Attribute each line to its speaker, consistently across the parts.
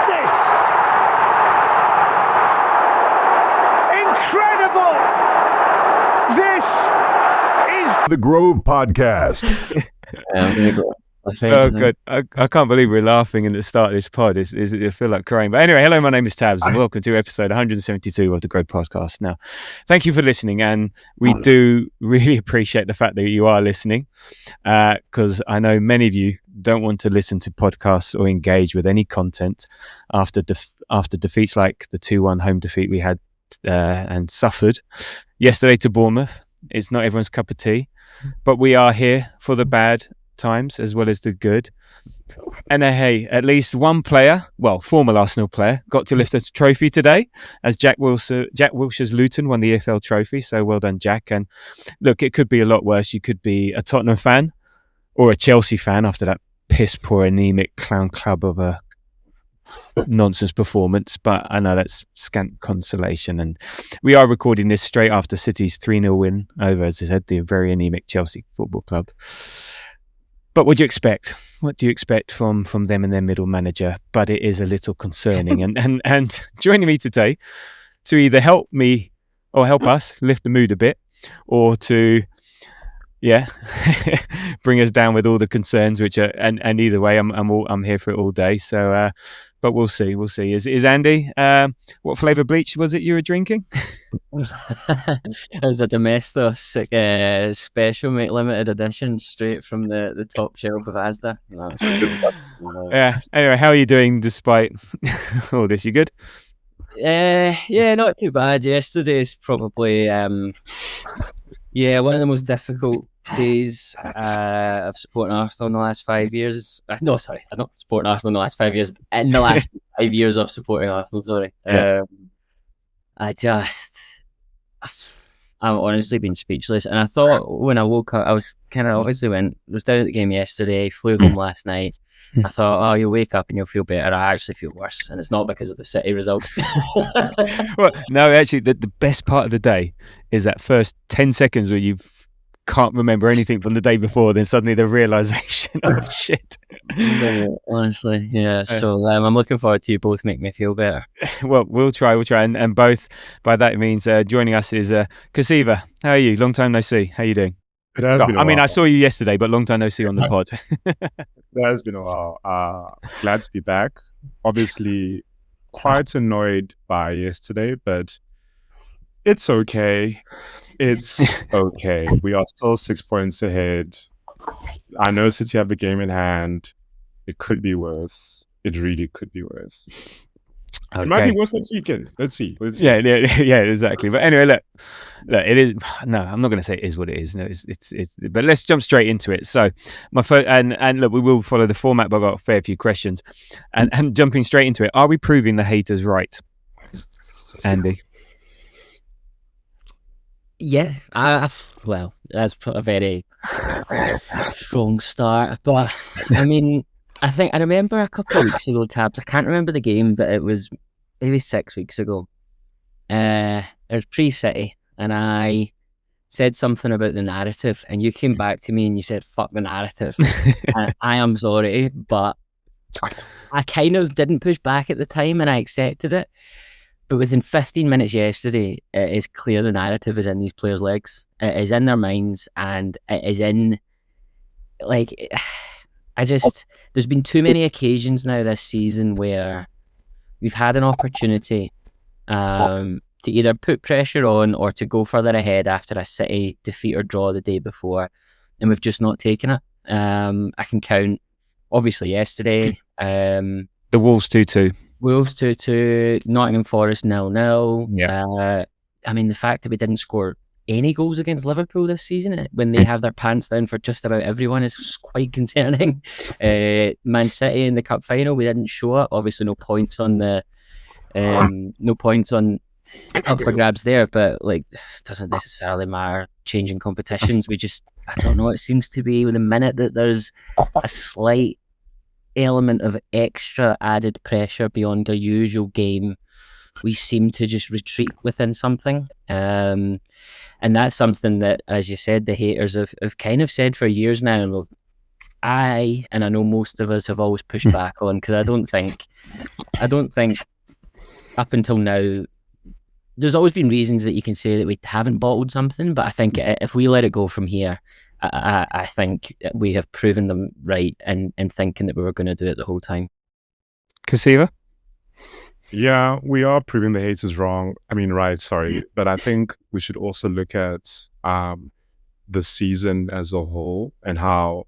Speaker 1: this? Incredible! This is
Speaker 2: the Grove Podcast.
Speaker 3: Oh, good. I can't believe we're laughing at the start of this pod. I feel like crying. But anyway, hello, my name is Tabs, and welcome to episode 172 of the Grove Podcast. Now, thank you for listening, and we do really appreciate the fact that you are listening, because I know many of you don't want to listen to podcasts or engage with any content after defeats like the 2-1 home defeat we had and suffered yesterday to Bournemouth. It's not everyone's cup of tea, but we are here for the bad times as well as the good. And hey, at least one player, well, former Arsenal player, got to lift a trophy today as Jack Wilshere's Luton won the EFL trophy. So well done, Jack. And look, it could be a lot worse. You could be a Tottenham fan or a Chelsea fan after that piss poor anemic clown club of a nonsense performance, but I know that's scant consolation. And we are recording this straight after City's 3-0 win over, as I said, the very anemic Chelsea Football Club. But what do you expect? What do you expect from them and their middle manager? But it is a little concerning. and joining me today to either help me or help us lift the mood a bit, or to bring us down with all the concerns, which are and either way, I'm here for it all day. So, but we'll see. Is Andy? What flavour bleach was it you were drinking?
Speaker 4: It was a domestic special, mate, limited edition, straight from the top shelf of Asda.
Speaker 3: Yeah. Anyway, how are you doing despite all this? You good?
Speaker 4: Yeah, not too bad. Yesterday's probably one of the most difficult days of supporting Arsenal in the last 5 years. No, sorry, I'm not supporting Arsenal in the last 5 years. In the last 5 years of supporting Arsenal, sorry.
Speaker 3: Yeah.
Speaker 4: I've honestly been speechless. And I thought when I woke up, I was kind of was down at the game yesterday, flew home last night. I thought, you'll wake up and you'll feel better. I actually feel worse, and it's not because of the City result.
Speaker 3: Well, no, actually, the best part of the day is that first 10 seconds where you can't remember anything from the day before, then suddenly the realisation of shit.
Speaker 4: Honestly, yeah. So I'm looking forward to you both make me feel better.
Speaker 3: Well, we'll try. And both, by that means, joining us is Kuziva. How are you? Long time no see. How are you doing?
Speaker 2: It has been a while.
Speaker 3: I mean, I saw you yesterday, but long time no see on the pod.
Speaker 2: It has been a while. Glad to be back. Obviously, quite annoyed by yesterday, but it's okay. It's okay. We are still 6 points ahead. I know City have a game in hand. It could be worse. It really could be worse. Okay. It might be worse next weekend. Let's see.
Speaker 3: Yeah, exactly. But anyway, look, it is. No, I'm not going to say it is what it is. No, it's. But let's jump straight into it. So, my first, and look, we will follow the format, but I've got a fair few questions. And jumping straight into it, are we proving the haters right, Andy?
Speaker 4: Yeah, well, that's a very strong start. But I mean, I remember a couple of weeks ago, Tabs. I can't remember the game, but it was maybe 6 weeks ago. It was pre-City, and I said something about the narrative, and you came back to me and you said, "Fuck the narrative." And I am sorry, but I kind of didn't push back at the time, and I accepted it. But within 15 minutes yesterday, it is clear the narrative is in these players' legs. It is in their minds, and it is in, there's been too many occasions now this season where we've had an opportunity to either put pressure on or to go further ahead after a City defeat or draw the day before, and we've just not taken it. I can count, obviously, yesterday.
Speaker 3: The Wolves 2-2.
Speaker 4: Wolves 2-2, Nottingham Forest 0-0.
Speaker 3: Yeah.
Speaker 4: I mean, the fact that we didn't score any goals against Liverpool this season when they have their pants down for just about everyone is quite concerning. Man City in the cup final, we didn't show up. Obviously, no points on up for grabs there. But this doesn't necessarily matter. Changing competitions, I don't know. It seems to be the minute that there's a slight element of extra added pressure beyond a usual game, we seem to just retreat within something. And that's something that, as you said, the haters have kind of said for years now, and I know most of us have always pushed back on, because I don't think I don't think up until now, there's always been reasons that you can say that we haven't bottled something, but I think if we let it go from here, I think we have proven them right in thinking that we were going to do it the whole time.
Speaker 3: Kuziva?
Speaker 2: Yeah, we are proving the haters wrong. I mean, right, sorry. But I think we should also look at the season as a whole and how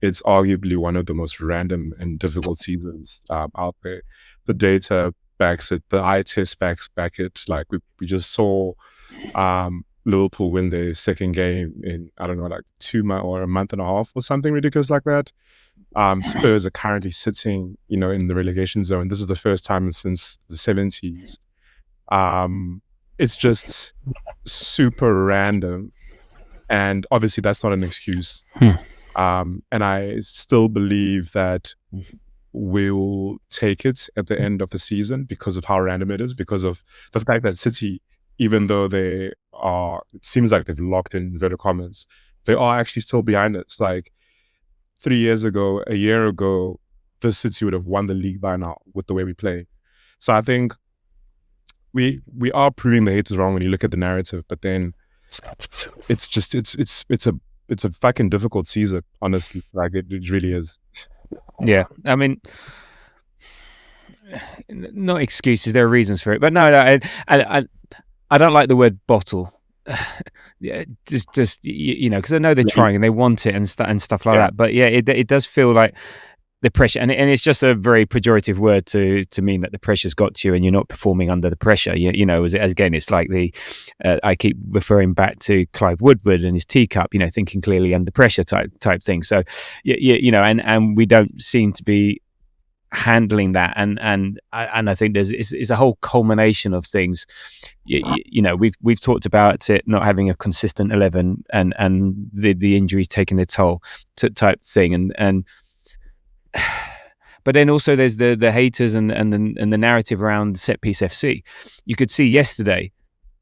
Speaker 2: it's arguably one of the most random and difficult seasons out there. The data backs it, the eye test back it. Like we just saw Liverpool win their second game in, I don't know, like 2 months or a month and a half or something ridiculous like that. Spurs are currently sitting, in the relegation zone. This is the first time since the 70s. It's just super random. And obviously that's not an excuse. And I still believe that we'll take it at the end of the season because of how random it is, because of the fact that City, even though it seems like they've locked in inverted commas, they are actually still behind us. Like 3 years ago, a year ago, the City would have won the league by now with the way we play. So I think we are proving the haters wrong when you look at the narrative, but then it's just it's a fucking difficult season, honestly. Like it really is.
Speaker 3: Yeah, I mean, not excuses. There are reasons for it, but no, I don't like the word bottle. Yeah, just because I know they're trying and they want it and stuff like that. But yeah, it does feel like the pressure, and it's just a very pejorative word to mean that the pressure's got to you and you're not performing under the pressure. Again, it's like I keep referring back to Clive Woodward and his teacup, thinking clearly under pressure type thing. So and we don't seem to be handling that, and I think it's a whole culmination of things. We've talked about it not having a consistent 11 and the injuries taking their toll type thing, and but then also there's the haters and the narrative around set piece FC. You could see yesterday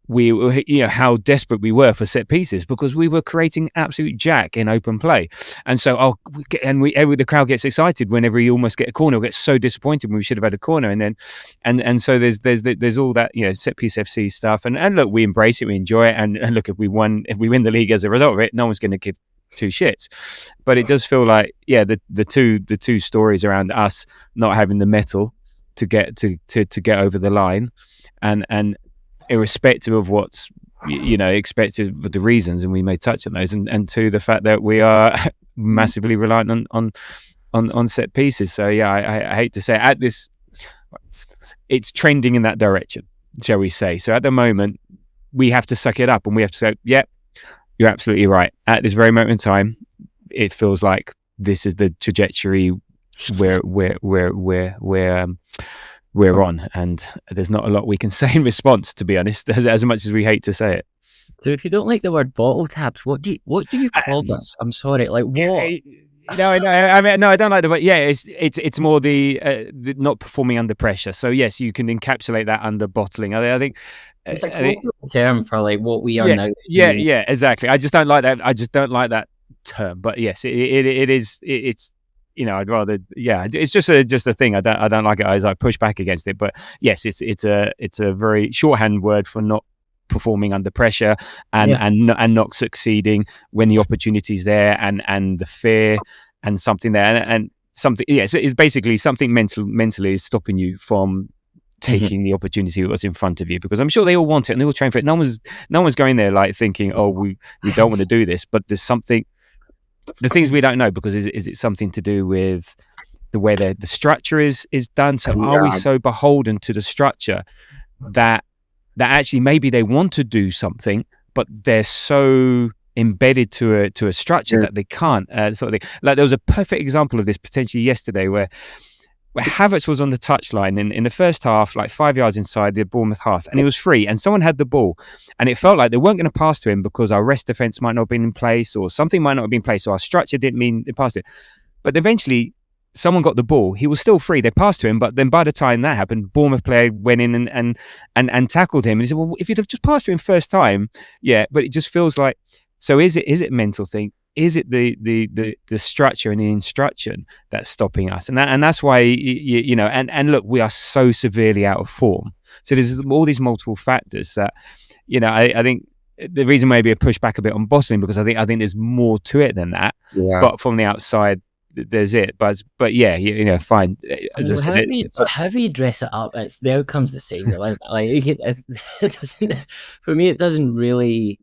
Speaker 3: how desperate we were for set pieces because we were creating absolute jack in open play, and so the crowd gets excited whenever we almost get a corner. We get so disappointed when we should have had a corner, and so there's all that set piece FC stuff, and look, we embrace it, we enjoy it, and look, if we win the league as a result of it, no one's going to give two shits. But it does feel like the two stories around us not having the mettle to get over the line, and irrespective of what's expected of the reasons, and we may touch on those, and to the fact that we are massively reliant on set pieces. So yeah, I hate to say it, it's trending in that direction, shall we say. So at the moment we have to suck it up and we have to say, yep, you're absolutely right. At this very moment in time, it feels like this is the trajectory we're on, and there's not a lot we can say in response, to be honest, as much as we hate to say it.
Speaker 4: So if you don't like the word bottle tabs, what do you call this? I'm sorry, like what?
Speaker 3: No, I mean, no, I don't like the word. Yeah, it's more the not performing under pressure. So yes, you can encapsulate that under bottling. I think
Speaker 4: it's a colloquial term for like what we are now.
Speaker 3: Yeah, exactly. I just don't like that. I just don't like that term. But yes, it is. It's I'd rather. Yeah, it's just a thing. I don't like it as I push back against it. But yes, it's a very shorthand word for not performing under pressure and not succeeding when the opportunity's there, and the fear and something there and something. Yes, it's basically something mentally is stopping you from taking the opportunity that was in front of you, because I'm sure they all want it and they all train for it. No one's going there like thinking, oh, we don't want to do this, but there's something, the things we don't know, because is it something to do with the way the structure is done? So are we so beholden to the structure that actually maybe they want to do something, but they're so embedded to a structure that they can't sort of thing. Like there was a perfect example of this potentially yesterday where Havertz was on the touchline in the first half, like 5 yards inside the Bournemouth half, and he was free, and someone had the ball, and it felt like they weren't going to pass to him because our rest defence might not have been in place, or something might not have been in place, or our structure didn't mean they passed it. But eventually, someone got the ball. He was still free. They passed to him, but then by the time that happened, Bournemouth player went in and tackled him. And he said, "Well, if you'd have just passed to him first time, yeah." But it just feels like, so is it a mental thing? is it the structure and the instruction that's stopping us? And that's why and look, we are so severely out of form. So there's all these multiple factors that I think the reason maybe I push back a bit on bottling, because I think there's more to it than that.
Speaker 2: Yeah.
Speaker 3: But from the outside, there's it. But yeah, fine.
Speaker 4: However you dress it up, it's the outcome's the same. Like it doesn't. For me, it doesn't really.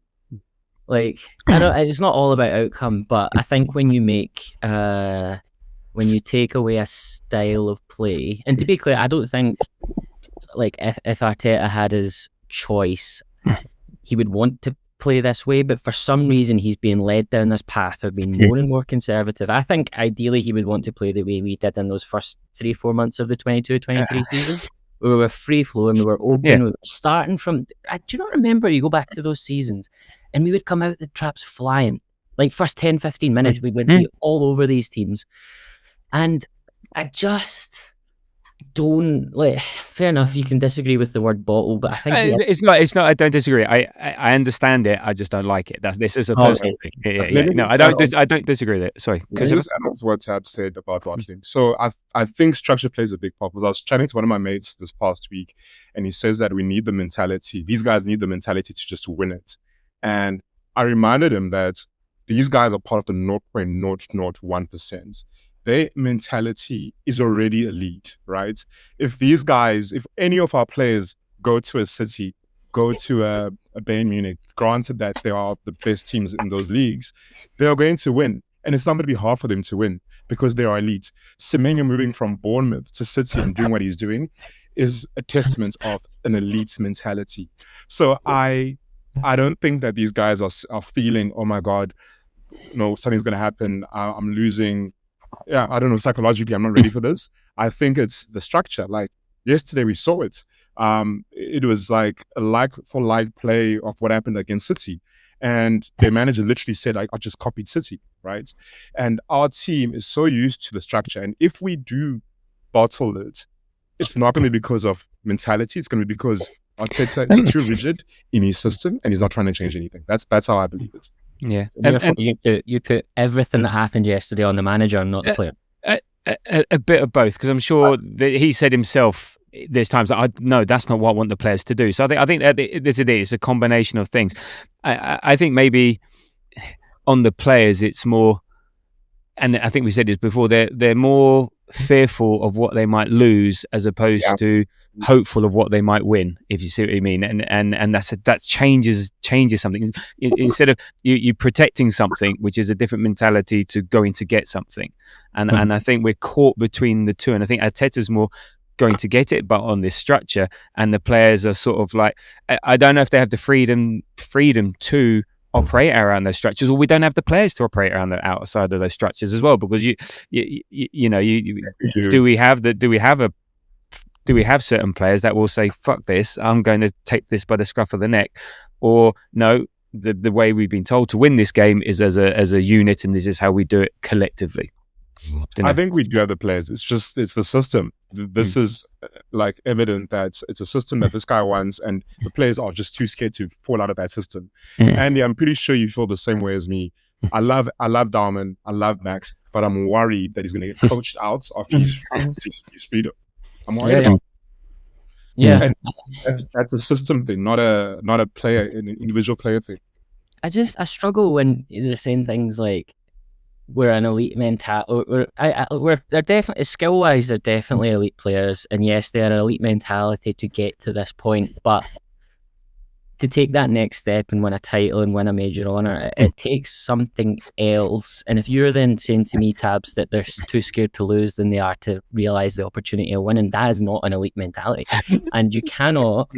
Speaker 4: Like, I don't. It's not all about outcome, but I think when you take away a style of play, and to be clear, I don't think like if Arteta had his choice, he would want to play this way, but for some reason he's being led down this path of being more and more conservative. I think ideally he would want to play the way we did in those first 3-4 months of the 22-23 season, where we were free flowing, we were open, we were starting from. Do you not remember? You go back to those seasons, and we would come out the traps flying. Like first 10-15 minutes, we would be all over these teams, and I just don't like. Fair enough, you can disagree with the word bottle, but I think
Speaker 3: it's not. I don't disagree. I understand it. I just don't like it. This is a personal thing. No, I don't disagree with it. Sorry,
Speaker 2: because that's what Tab said about bottling. So I think structure plays a big part. Because I was chatting to one of my mates this past week, and he says that we need the mentality. These guys need the mentality to just win it. And I reminded him that these guys are part of the 0.001%. Their mentality is already elite, right? If any of our players go to a City, go to a Bayern Munich, granted that they are the best teams in those leagues, they are going to win. And it's not going to be hard for them to win because they are elite. Semenyo moving from Bournemouth to City and doing what he's doing is a testament of an elite mentality. So I don't think that these guys are feeling, oh my God, something's going to happen. I'm losing. Yeah, I don't know. Psychologically, I'm not ready for this. I think it's the structure. Like yesterday, we saw it. It was like a like-for-like play of what happened against City. And their manager literally said, I just copied City, right? And our team is so used to the structure. And if we do bottle it, it's not going to be because of mentality. It's going to be because Arteta is too rigid in his system and he's not trying to change anything. That's how I believe it.
Speaker 3: Yeah,
Speaker 4: you put everything that happened yesterday on the manager and not the player.
Speaker 3: A bit of both, because I'm sure that he said himself there's times that no, that's not what I want the players to do. So I think that it's a combination of things. I think maybe on the players it's more, and I think we said this before, they're more fearful of what they might lose as opposed to hopeful of what they might win, if you see what I mean. And that changes something. Instead of you protecting something, which is a different mentality to going to get something. And I think we're caught between the two. And I think Arteta's more going to get it, but on this structure, and the players are sort of like, I don't know if they have the freedom to operate around those structures, or we don't have the players to operate around the outside of those structures as well. Because do we have certain players that will say, fuck this, I'm going to take this by the scruff of the neck, or no, the way we've been told to win this game is as a unit, and this is how we do it collectively.
Speaker 2: I think we do have the players. It's the system. This is like evident that it's a system that this guy wants, and the players are just too scared to fall out of that system. Andy, I'm pretty sure you feel the same way as me. I love Darman, I love Max, but I'm worried that he's going to get coached out after his freedom. I'm worried about.
Speaker 4: Yeah,
Speaker 2: and that's a system thing, not a player, an individual player thing.
Speaker 4: I struggle when they're saying things like, we're an elite mentality. They're definitely, skill wise, they're definitely elite players, and yes, they are an elite mentality to get to this point. But to take that next step and win a title and win a major honour, it takes something else. And if you're then saying to me, Tabs, that they're too scared to lose than they are to realise the opportunity of winning, that is not an elite mentality. And you cannot.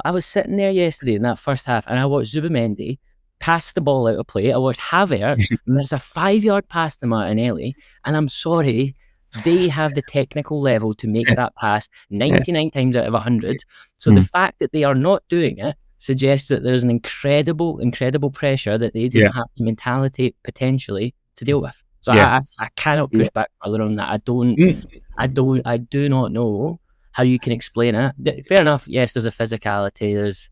Speaker 4: I was sitting there yesterday in that first half, and I watched Zubimendi pass the ball out of play. I watched Havertz, and there's a 5-yard pass to Martinelli, and I'm sorry, they have the technical level to make that pass 99 times out of 100. So the fact that they are not doing it suggests that there's an incredible pressure that they don't have the mentality potentially to deal with. So I cannot push back further on that. I do not know how you can explain it. Fair enough, yes, there's a physicality, there's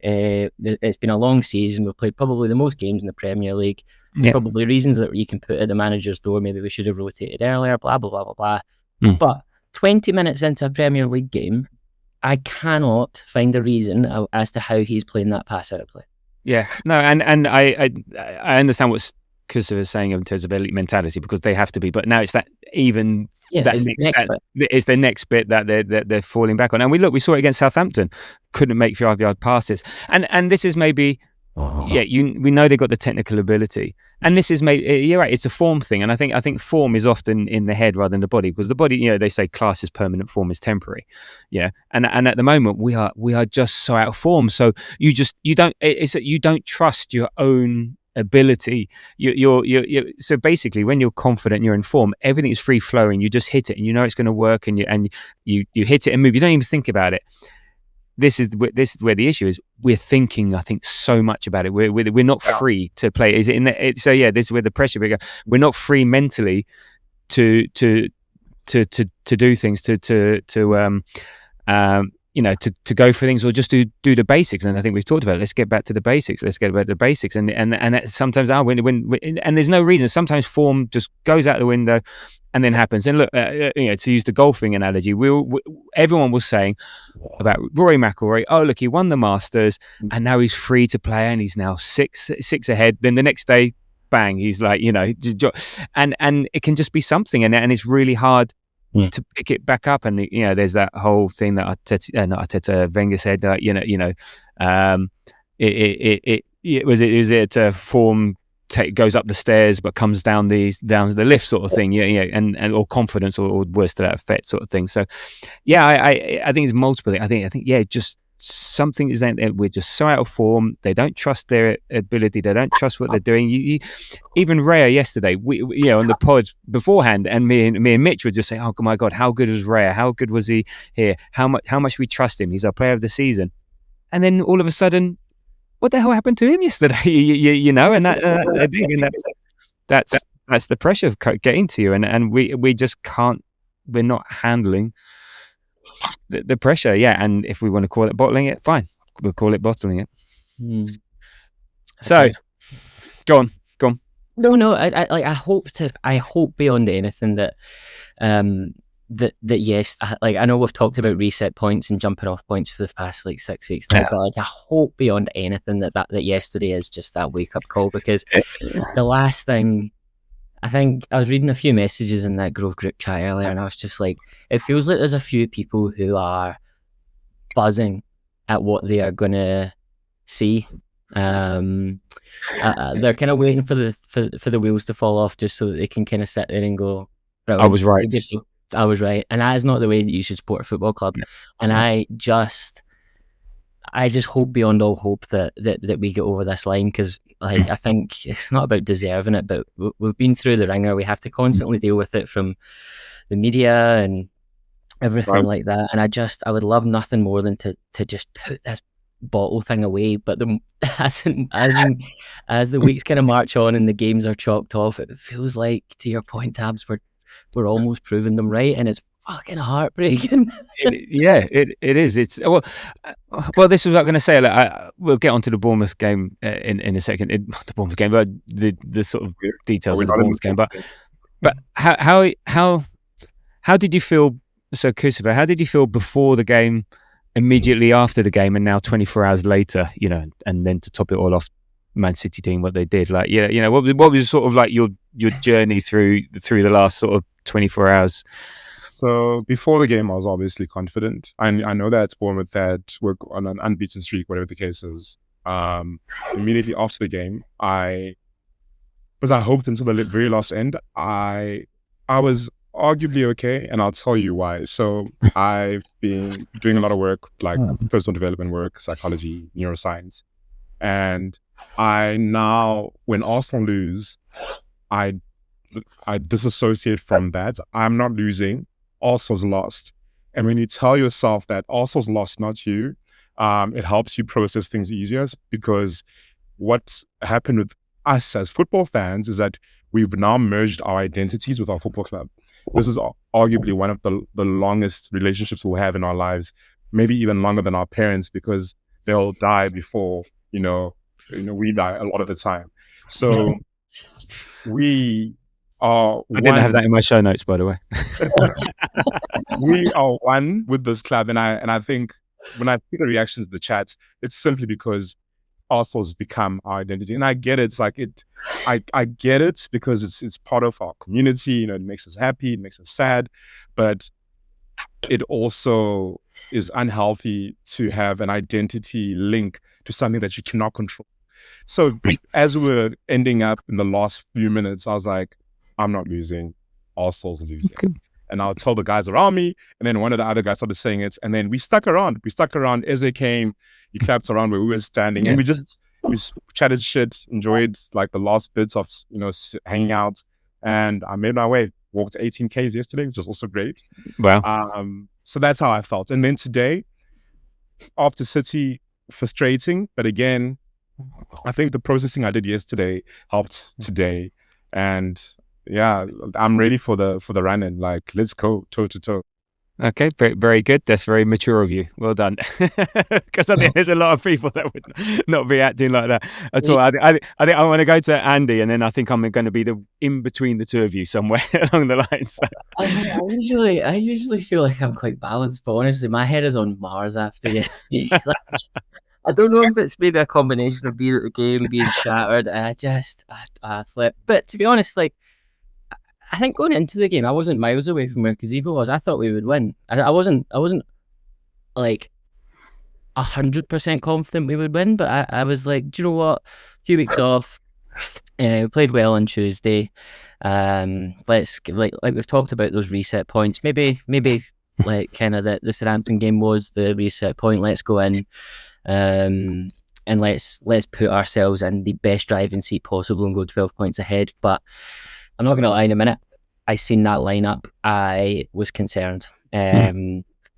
Speaker 4: It's been a long season. We've played probably the most games in the Premier League. There's probably reasons that you can put at the manager's door. Maybe we should have rotated earlier, blah, blah, blah, blah, blah. But 20 minutes into a Premier League game, I cannot find a reason as to how he's playing that pass out of play.
Speaker 3: Yeah, no, and I understand what Kuziva is saying in terms of elite mentality, because they have to be. But now it's that even it's the next bit that they're falling back on. And we saw it against Southampton, couldn't make 5-yard passes, and this is maybe we know they got the technical ability, and this is maybe you're right. It's a form thing, and I think form is often in the head rather than the body, because the body, they say class is permanent, form is temporary. Yeah, and at the moment we are just so out of form. So you don't trust your own ability. You're so basically, when you're confident, you're in form, everything is free flowing. You just hit it, and you know it's going to work, and you hit it and move. You don't even think about it. This is where the issue is. We're thinking, I think, so much about it. We're not free to play. Is it in the, so yeah? This is where the pressure. We're not free mentally to do things, to go for things, or just do the basics. And I think we've talked about it. Let's get back to the basics. And sometimes and there's no reason. Sometimes form just goes out the window and then happens. And look, to use the golfing analogy, everyone was saying about Rory McIlroy, oh look, he won the Masters and now he's free to play and he's now six ahead. Then the next day, bang, he's like, and it can just be something, and it's really hard to pick it back up. And there's that whole thing that Wenger said, form goes up the stairs but comes down the lift sort of thing, and or confidence or worse to that effect sort of thing. So I think it's multiple things. I think just something is that we're just so out of form. They don't trust their ability. They don't trust what they're doing. Even Raya yesterday, we on the pod beforehand, and me and Mitch would just say, "Oh my God, how good was Raya? How good was he here? How much we trust him? He's our player of the season." And then all of a sudden, what the hell happened to him yesterday? And that's the pressure of getting to you, and we just can't. We're not handling the pressure, and if we want to call it bottling it, fine, we'll call it bottling it. So go on.
Speaker 4: No, I hope beyond anything that yes, I know we've talked about reset points and jumping off points for the past 6 weeks now, but I hope beyond anything that yesterday is just that wake up call, because the last thing, I think I was reading a few messages in that Grove group chat earlier, and I was just like, it feels like there's a few people who are buzzing at what they are going to see. They're kind of waiting for the wheels to fall off just so that they can kind of sit there and go,
Speaker 3: I was right.
Speaker 4: I was right. And that is not the way that you should support a football club. And I just hope beyond all hope that we get over this line, because I think it's not about deserving it, but we've been through the ringer. We have to constantly deal with it from the media and everything like that. And I would love nothing more than to just put this bottle thing away. But as the weeks kind of march on and the games are chalked off, it feels like, to your point, Tabs, we're almost proving them right, and it's fucking heartbreaking.
Speaker 3: It is. It's well, this was what I'm going to say. We'll get onto the Bournemouth game in a second. The Bournemouth game, but the sort of details of the Bournemouth game. But how did you feel? So Kuziva, how did you feel before the game, immediately after the game, and now 24 hours later? And then to top it all off, Man City doing what they did. What was sort of like your journey through the last sort of 24 hours?
Speaker 2: So before the game, I was obviously confident. I know that Bournemouth had were on an unbeaten streak, whatever the case is. Immediately after the game, I hoped until the very last end. I was arguably okay, and I'll tell you why. So I've been doing a lot of work, like personal development work, psychology, neuroscience, and I now, when Arsenal lose, I disassociate from that. I'm not losing. Arsenal's lost. And when you tell yourself that Arsenal's lost, not you, it helps you process things easier, because what's happened with us as football fans is that we've now merged our identities with our football club. This is arguably one of the longest relationships we'll have in our lives, maybe even longer than our parents, because they'll die before, we die a lot of the time. So we are
Speaker 3: I didn't have that in my show notes, by the way.
Speaker 2: We are one with this club, and I think when I see the reactions in the chat, it's simply because Arsenal's become our identity. And I get it. It's like I get it because it's part of our community. It makes us happy, it makes us sad, but it also is unhealthy to have an identity link to something that you cannot control. So as we're ending up in the last few minutes, I was like, I'm not losing, Arsenal's losing. Okay. And I'll tell the guys around me, and then one of the other guys started saying it, and then we stuck around. Eze came, he clapped around where we were standing, and we chatted shit, enjoyed like the last bits of hanging out, and I made my way. Walked 18 Ks yesterday, which was also great.
Speaker 3: Wow.
Speaker 2: So that's how I felt. And then today, after City, frustrating, but again, I think the processing I did yesterday helped today, and yeah, I'm ready for the run in. Like, let's go toe to toe.
Speaker 3: Okay, very, very good. That's very mature of you. Well done. Because I think there's a lot of people that would not be acting like that at all. I think I want to go to Andy, and then I think I'm going to be the in between the two of you somewhere along the line. So.
Speaker 4: I usually feel like I'm quite balanced, but honestly, my head is on Mars after yesterday. I don't know if it's maybe a combination of being at the game, being shattered. I flip. But to be honest, like, I think going into the game, I wasn't miles away from where Kuziva was. I thought we would win. I wasn't like 100% confident we would win, but I was like, do you know what? A few weeks off. We played well on Tuesday. Let's like we've talked about those reset points. Maybe like kind of the Southampton game was the reset point. Let's go in, and let's put ourselves in the best driving seat possible and go 12 points ahead. But I'm not going to lie, in a minute, I seen that lineup, I was concerned.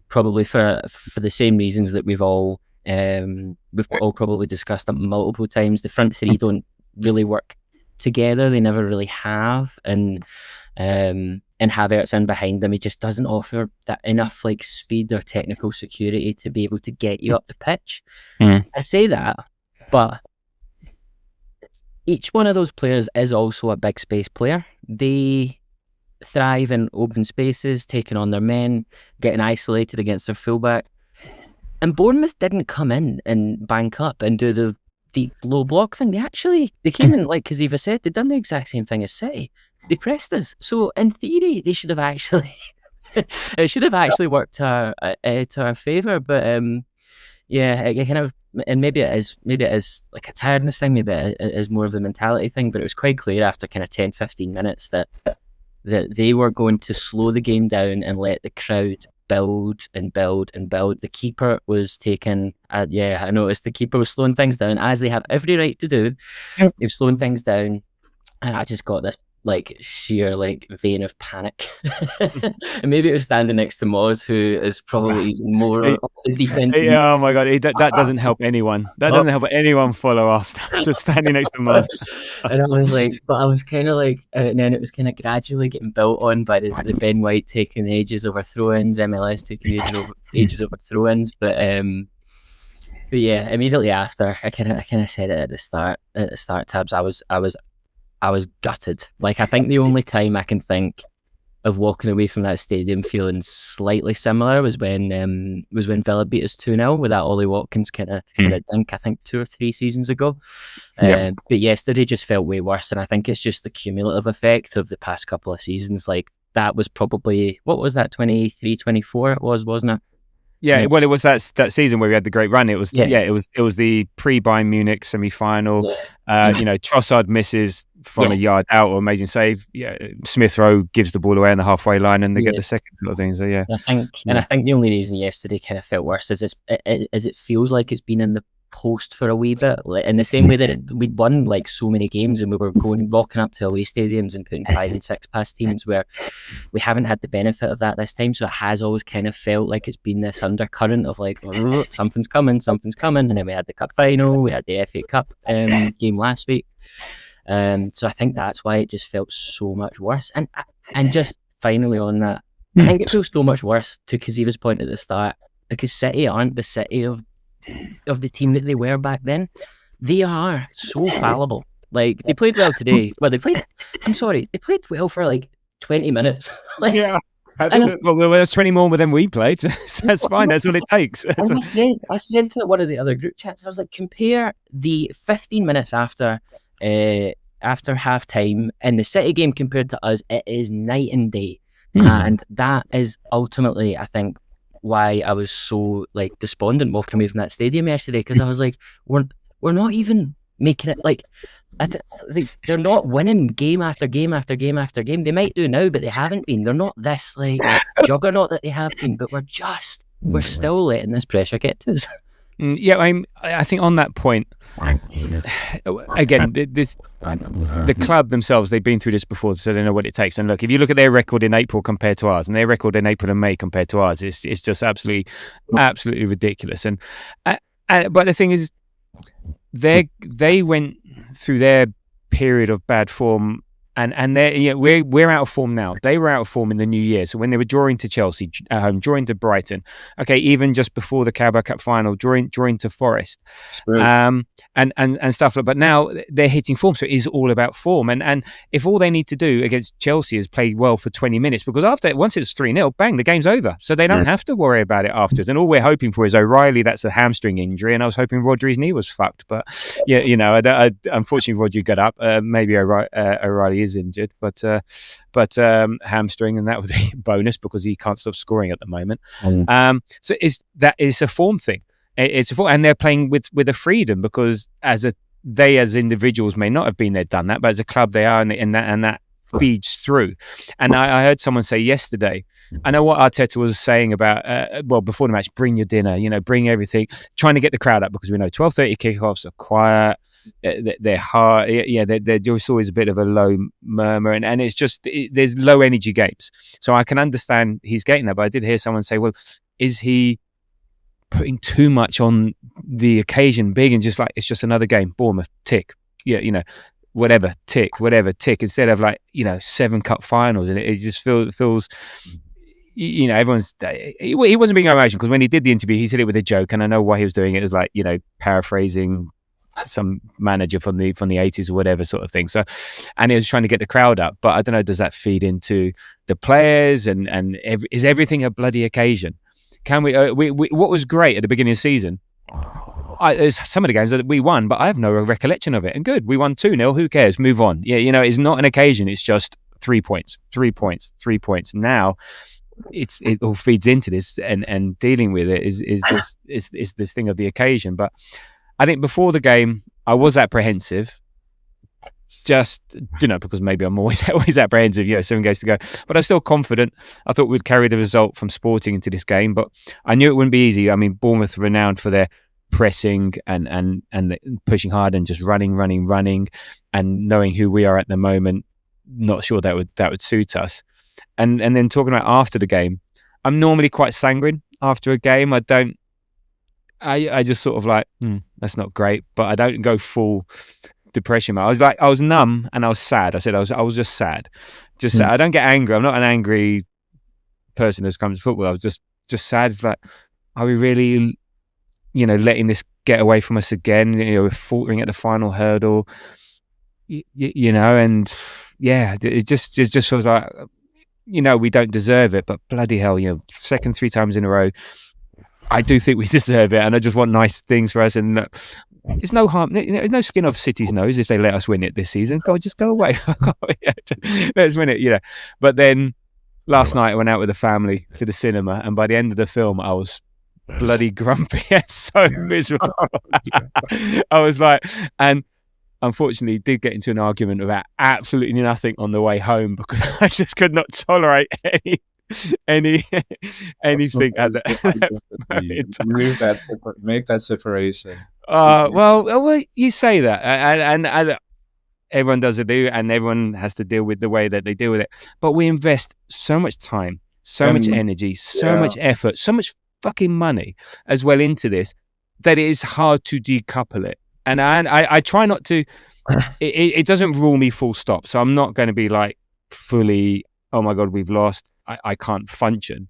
Speaker 4: Probably for the same reasons that we've all probably discussed multiple times. The front three don't really work together. They never really have. And Havertz in behind them, he just doesn't offer that enough like speed or technical security to be able to get you up the pitch. I say that, but each one of those players is also a big space player. They thrive in open spaces, taking on their men, getting isolated against their fullback. And Bournemouth didn't come in and bank up and do the deep low block thing. They came in, like Kuziva said, they'd done the exact same thing as City. They pressed us. So in theory, they should have actually it should have actually worked to our favour. But yeah, it kind of, and maybe it is like a tiredness thing, maybe it is more of the mentality thing, but it was quite clear after kind of 10-15 minutes that they were going to slow the game down and let the crowd build and build and build. The keeper was taking, I noticed the keeper was slowing things down, as they have every right to do. They were slowing things down, and I just got this like sheer like vein of panic. And maybe it was standing next to Moz, who is probably even more off the deep end.
Speaker 3: Yeah, oh my god, that doesn't help anyone. That doesn't help anyone follow us. So standing next to Moz.
Speaker 4: And I was like, but I was kind of like, and then it was kind of gradually getting built on by the Ben White taking ages over throw-ins, MLS taking ages over throw-ins, but yeah, immediately after, I kind of said it at the start, Tabs. I was gutted. Like, I think the only time I can think of walking away from that stadium feeling slightly similar was when Villa beat us 2-0 with that Ollie Watkins kind of dink, I think 2 or 3 seasons ago. But yesterday just felt way worse, and I think it's just the cumulative effect of the past couple of seasons. Like, that was probably, what was that, 23-24 it was, wasn't it?
Speaker 3: Yeah, well, it was that season where we had the great run. It was it was the pre-Bayern Munich semi-final. Trossard misses from a yard out, or amazing save. Yeah, Smith Rowe gives the ball away on the halfway line, and they get the second sort of thing. So yeah,
Speaker 4: I think the only reason yesterday kind of felt worse is it feels like it's been in the post for a wee bit, in the same way that we'd won like so many games, and we were rocking up to away stadiums and putting 5 and 6 past teams, where we haven't had the benefit of that this time. So it has always kind of felt like it's been this undercurrent of like, oh, something's coming, and then we had the cup final, we had the FA Cup game last week, so I think that's why it just felt so much worse. And just finally on that, I think it feels so much worse, to Kuziva's point at the start, because City aren't the City of of the team that they were back then. They are so fallible. Like, they played well today. Well, they played well for like 20 minutes. Like,
Speaker 2: Yeah.
Speaker 3: Well, there's 20 more than we played. So that's fine. That's all it takes.
Speaker 4: I said to one of the other group chats, I was like, compare the 15 minutes after half time in the City game compared to us. It is night and day. And that is ultimately, I think, why I was so like despondent walking away from that stadium yesterday, because I was like, we're not even making it. Like, they're not winning game after game after game after game. They might do now, but they haven't been. They're not this like juggernaut that they have been, but we're still letting this pressure get to us.
Speaker 3: Yeah, I think on that point, again, the club themselves, they've been through this before, so they know what it takes. And look, if you look at their record in April compared to ours, and their record in April and May compared to ours, it's just absolutely ridiculous. And but the thing is, they went through their period of bad form. And we're out of form now. They were out of form in the new year. So when they were drawing to Chelsea at home, drawing to Brighton, okay, even just before the Carabao Cup final, drawing to Forest, and stuff like. But now they're hitting form, so it is all about form. And if all they need to do against Chelsea is play well for 20 minutes, because once it's 3-0, bang, the game's over. So they don't have to worry about it afterwards. And all we're hoping for is O'Reilly. That's a hamstring injury, and I was hoping Rodri's knee was fucked. But yeah, unfortunately, Rodri got up. Maybe O'Reilly is injured, but hamstring, and that would be a bonus because he can't stop scoring at the moment. So it's a form thing. It's a form, and they're playing with a freedom, because as individuals may not have been there, done that, but as a club they are, and that feeds through. And I heard someone say yesterday, I know what Arteta was saying about before the match, bring your dinner, bring everything, trying to get the crowd up, because we know 12:30 kickoffs are quiet. They're hard. Yeah, they're just always a bit of a low murmur, and it's just there's low energy games. So I can understand he's getting that, but I did hear someone say, "Well, is he putting too much on the occasion big and just like it's just another game? Bournemouth tick, yeah, whatever tick, instead of 7 cup finals, and it just feels." Everyone's. He wasn't being emotional, because when he did the interview, he said it with a joke, and I know why he was doing it. It was paraphrasing some manager from the 80s or whatever sort of thing. So, and he was trying to get the crowd up, but I don't know, does that feed into the players, and is everything a bloody occasion? Can we what was great at the beginning of the season, there's some of the games that we won, but I have no recollection of it, and good, we won 2-0, who cares, move on. It's not an occasion, it's just 3 points. Now it all feeds into this, and dealing with it is this thing of the occasion. But I think before the game, I was apprehensive, just, because maybe I'm always apprehensive, 7 games to go. But I was still confident. I thought we'd carry the result from Sporting into this game, but I knew it wouldn't be easy. I mean, Bournemouth are renowned for their pressing and pushing hard and just running, and knowing who we are at the moment, not sure that would suit us. And then talking about after the game, I'm normally quite sanguine after a game. I just sort of that's not great, but I don't go full depression. I was numb and I was sad. I said I was just sad. Sad. I don't get angry. I'm not an angry person who's come to football. I was just sad. It's like, are we really, letting this get away from us again? We're faltering at the final hurdle, and it just feels like, we don't deserve it, but bloody hell, second 3 times in a row, I do think we deserve it, and I just want nice things for us. And there's no harm, there's no skin off City's nose if they let us win it this season. Just go away. Let's win it, But then last night I went out with the family to the cinema, and by the end of the film, I was bloody grumpy and so miserable. I was and unfortunately did get into an argument about absolutely nothing on the way home, because I just could not tolerate anything at that.
Speaker 2: Make that separation.
Speaker 3: Well, you say that, and everyone does it, and everyone has to deal with the way that they deal with it. But we invest so much time, so much energy, so much effort, so much fucking money as well into this, that it is hard to decouple it. And I try not to. It doesn't rule me full stop. So I'm not going to be fully, oh my God, we've lost, I can't function.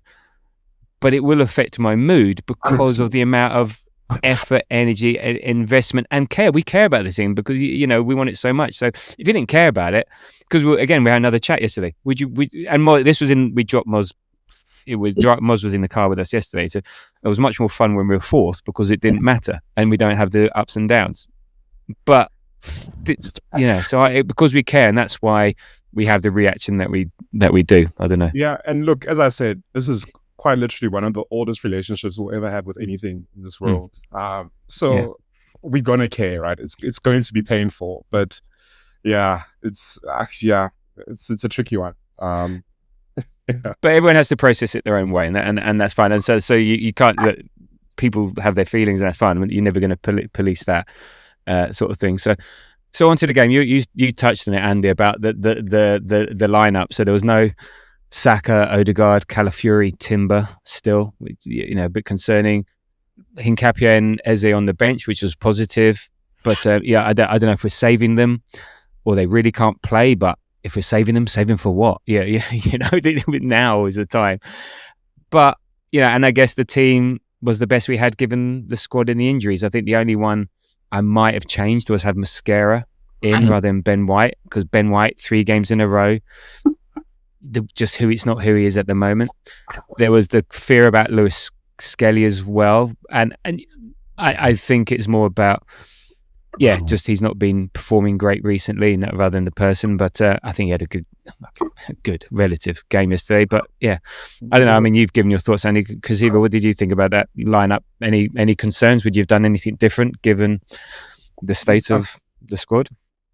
Speaker 3: But it will affect my mood because of the amount of effort, energy, investment, and care. We care about this thing because we want it so much. So if you didn't care about it, because we had another chat yesterday. This was we dropped Moz. Moz was in the car with us yesterday, so it was much more fun when we were fourth because it didn't matter and we don't have the ups and downs. But because we care, and that's why we have the reaction that we do. I don't know.
Speaker 2: Yeah, and look, as I said, this is quite literally one of the oldest relationships we'll ever have with anything in this world. We're gonna care, right? It's going to be painful, but it's a tricky one.
Speaker 3: But everyone has to process it their own way, and that's fine. And so you can't let people have their feelings, and that's fine. You're never going to police that sort of thing. So onto the game. You touched on it, Andy, about the lineup. So there was no Saka, Ødegaard, Calafiori, Timber still, a bit concerning. Hincapié and Eze on the bench, which was positive. But I don't know if we're saving them or they really can't play. But if we're saving them for what? Now is the time. But and I guess the team was the best we had given the squad and the injuries. I think the only one I might have changed was have Mosquera in rather than Ben White, because Ben White 3 games in a row. It's not who he is at the moment. There was the fear about Lewis Skelly as well, and I think it's more about just he's not been performing great recently, rather than the person. But I think he had a good relative game yesterday. But I don't know. I mean, you've given your thoughts, Andy. Kuziva, what did you think about that lineup? Any concerns? Would you have done anything different given the state of the squad?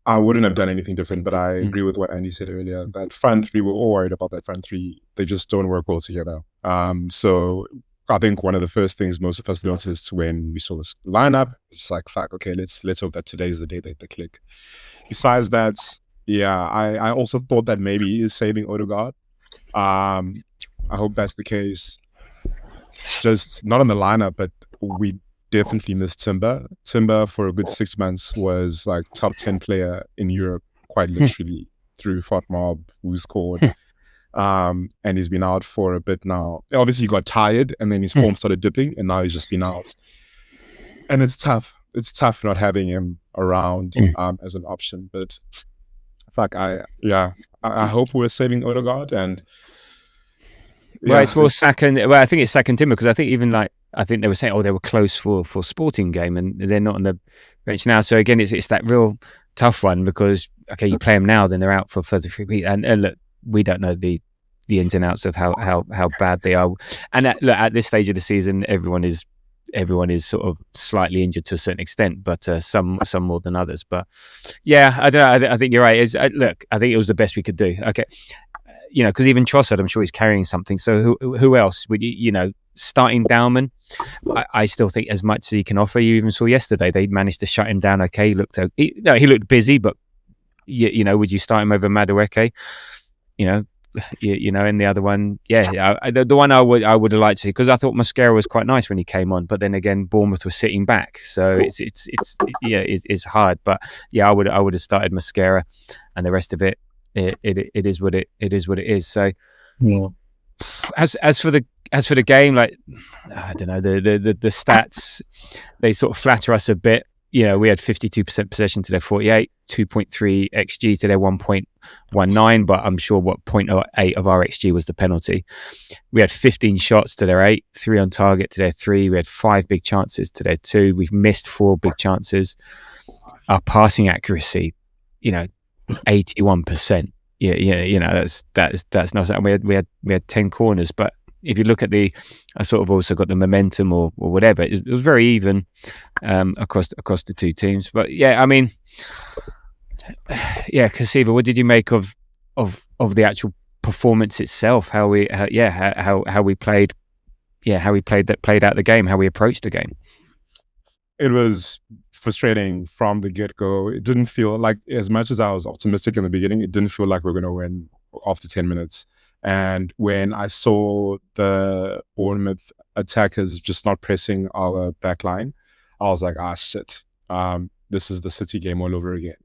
Speaker 2: I wouldn't have done anything different, but I agree with what Andy said earlier. That front three, we're all worried about that front three. They just don't work well together. So I think one of the first things most of us noticed when we saw this lineup, it's like, fuck, okay, let's hope that today is the day that they click. Besides that, I also thought that maybe he is saving Ødegaard. I hope that's the case. Just not on the lineup, but we definitely missed Timber. Timber for a good 6 months was like top 10 player in Europe, quite literally, through FOTMOB, who scored. And he's been out for a bit now. Obviously, he got tired and then his form started dipping, and now he's just been out. And it's tough. It's tough not having him around as an option. But fuck, I hope we're saving Ødegaard. And
Speaker 3: it's more Saka. I think it's Saka and Timber, because I think even I think they were saying, they were close for Sporting game, and they're not on the bench now. So again, it's that real tough one, because okay, you play them now, then they're out for further 3 weeks, and look, we don't know the ins and outs of how bad they are. And at this stage of the season, everyone is sort of slightly injured to a certain extent, but some more than others. But I don't know. I think you're right. Look, I think it was the best we could do. Okay, because even Trossard, I'm sure he's carrying something. So who else would starting Dowman? I still think as much as he can offer. You even saw yesterday they managed to shut him down. Okay, he looked busy, but would you start him over Madueke? And the other one, the one I would have liked to see, because I thought Mosquera was quite nice when he came on, but then again, Bournemouth was sitting back, so it's hard. But I would have started Mosquera, and the rest of it is what it is. So as for the game, like, I don't know, the stats, they sort of flatter us a bit. We had 52% possession to their 48, 2.3 XG to their 1.19, but I'm sure 0.08 of our XG was the penalty. We had 15 shots to their 8, 3 on target to their 3. We had 5 big chances to their 2. We've missed 4 big chances. Our passing accuracy, 81%. That's not. And we had 10 corners, but if you look at I sort of also got the momentum or whatever. It was very even across the two teams. But I mean, Kuziva, what did you make of the actual performance itself? How we played out the game, how we approached the game.
Speaker 2: It was frustrating from the get-go. It didn't feel like, as much as I was optimistic in the beginning, it didn't feel like we were going to win after 10 minutes. And when I saw the Bournemouth attackers just not pressing our back line, I was like, shit. This is the City game all over again.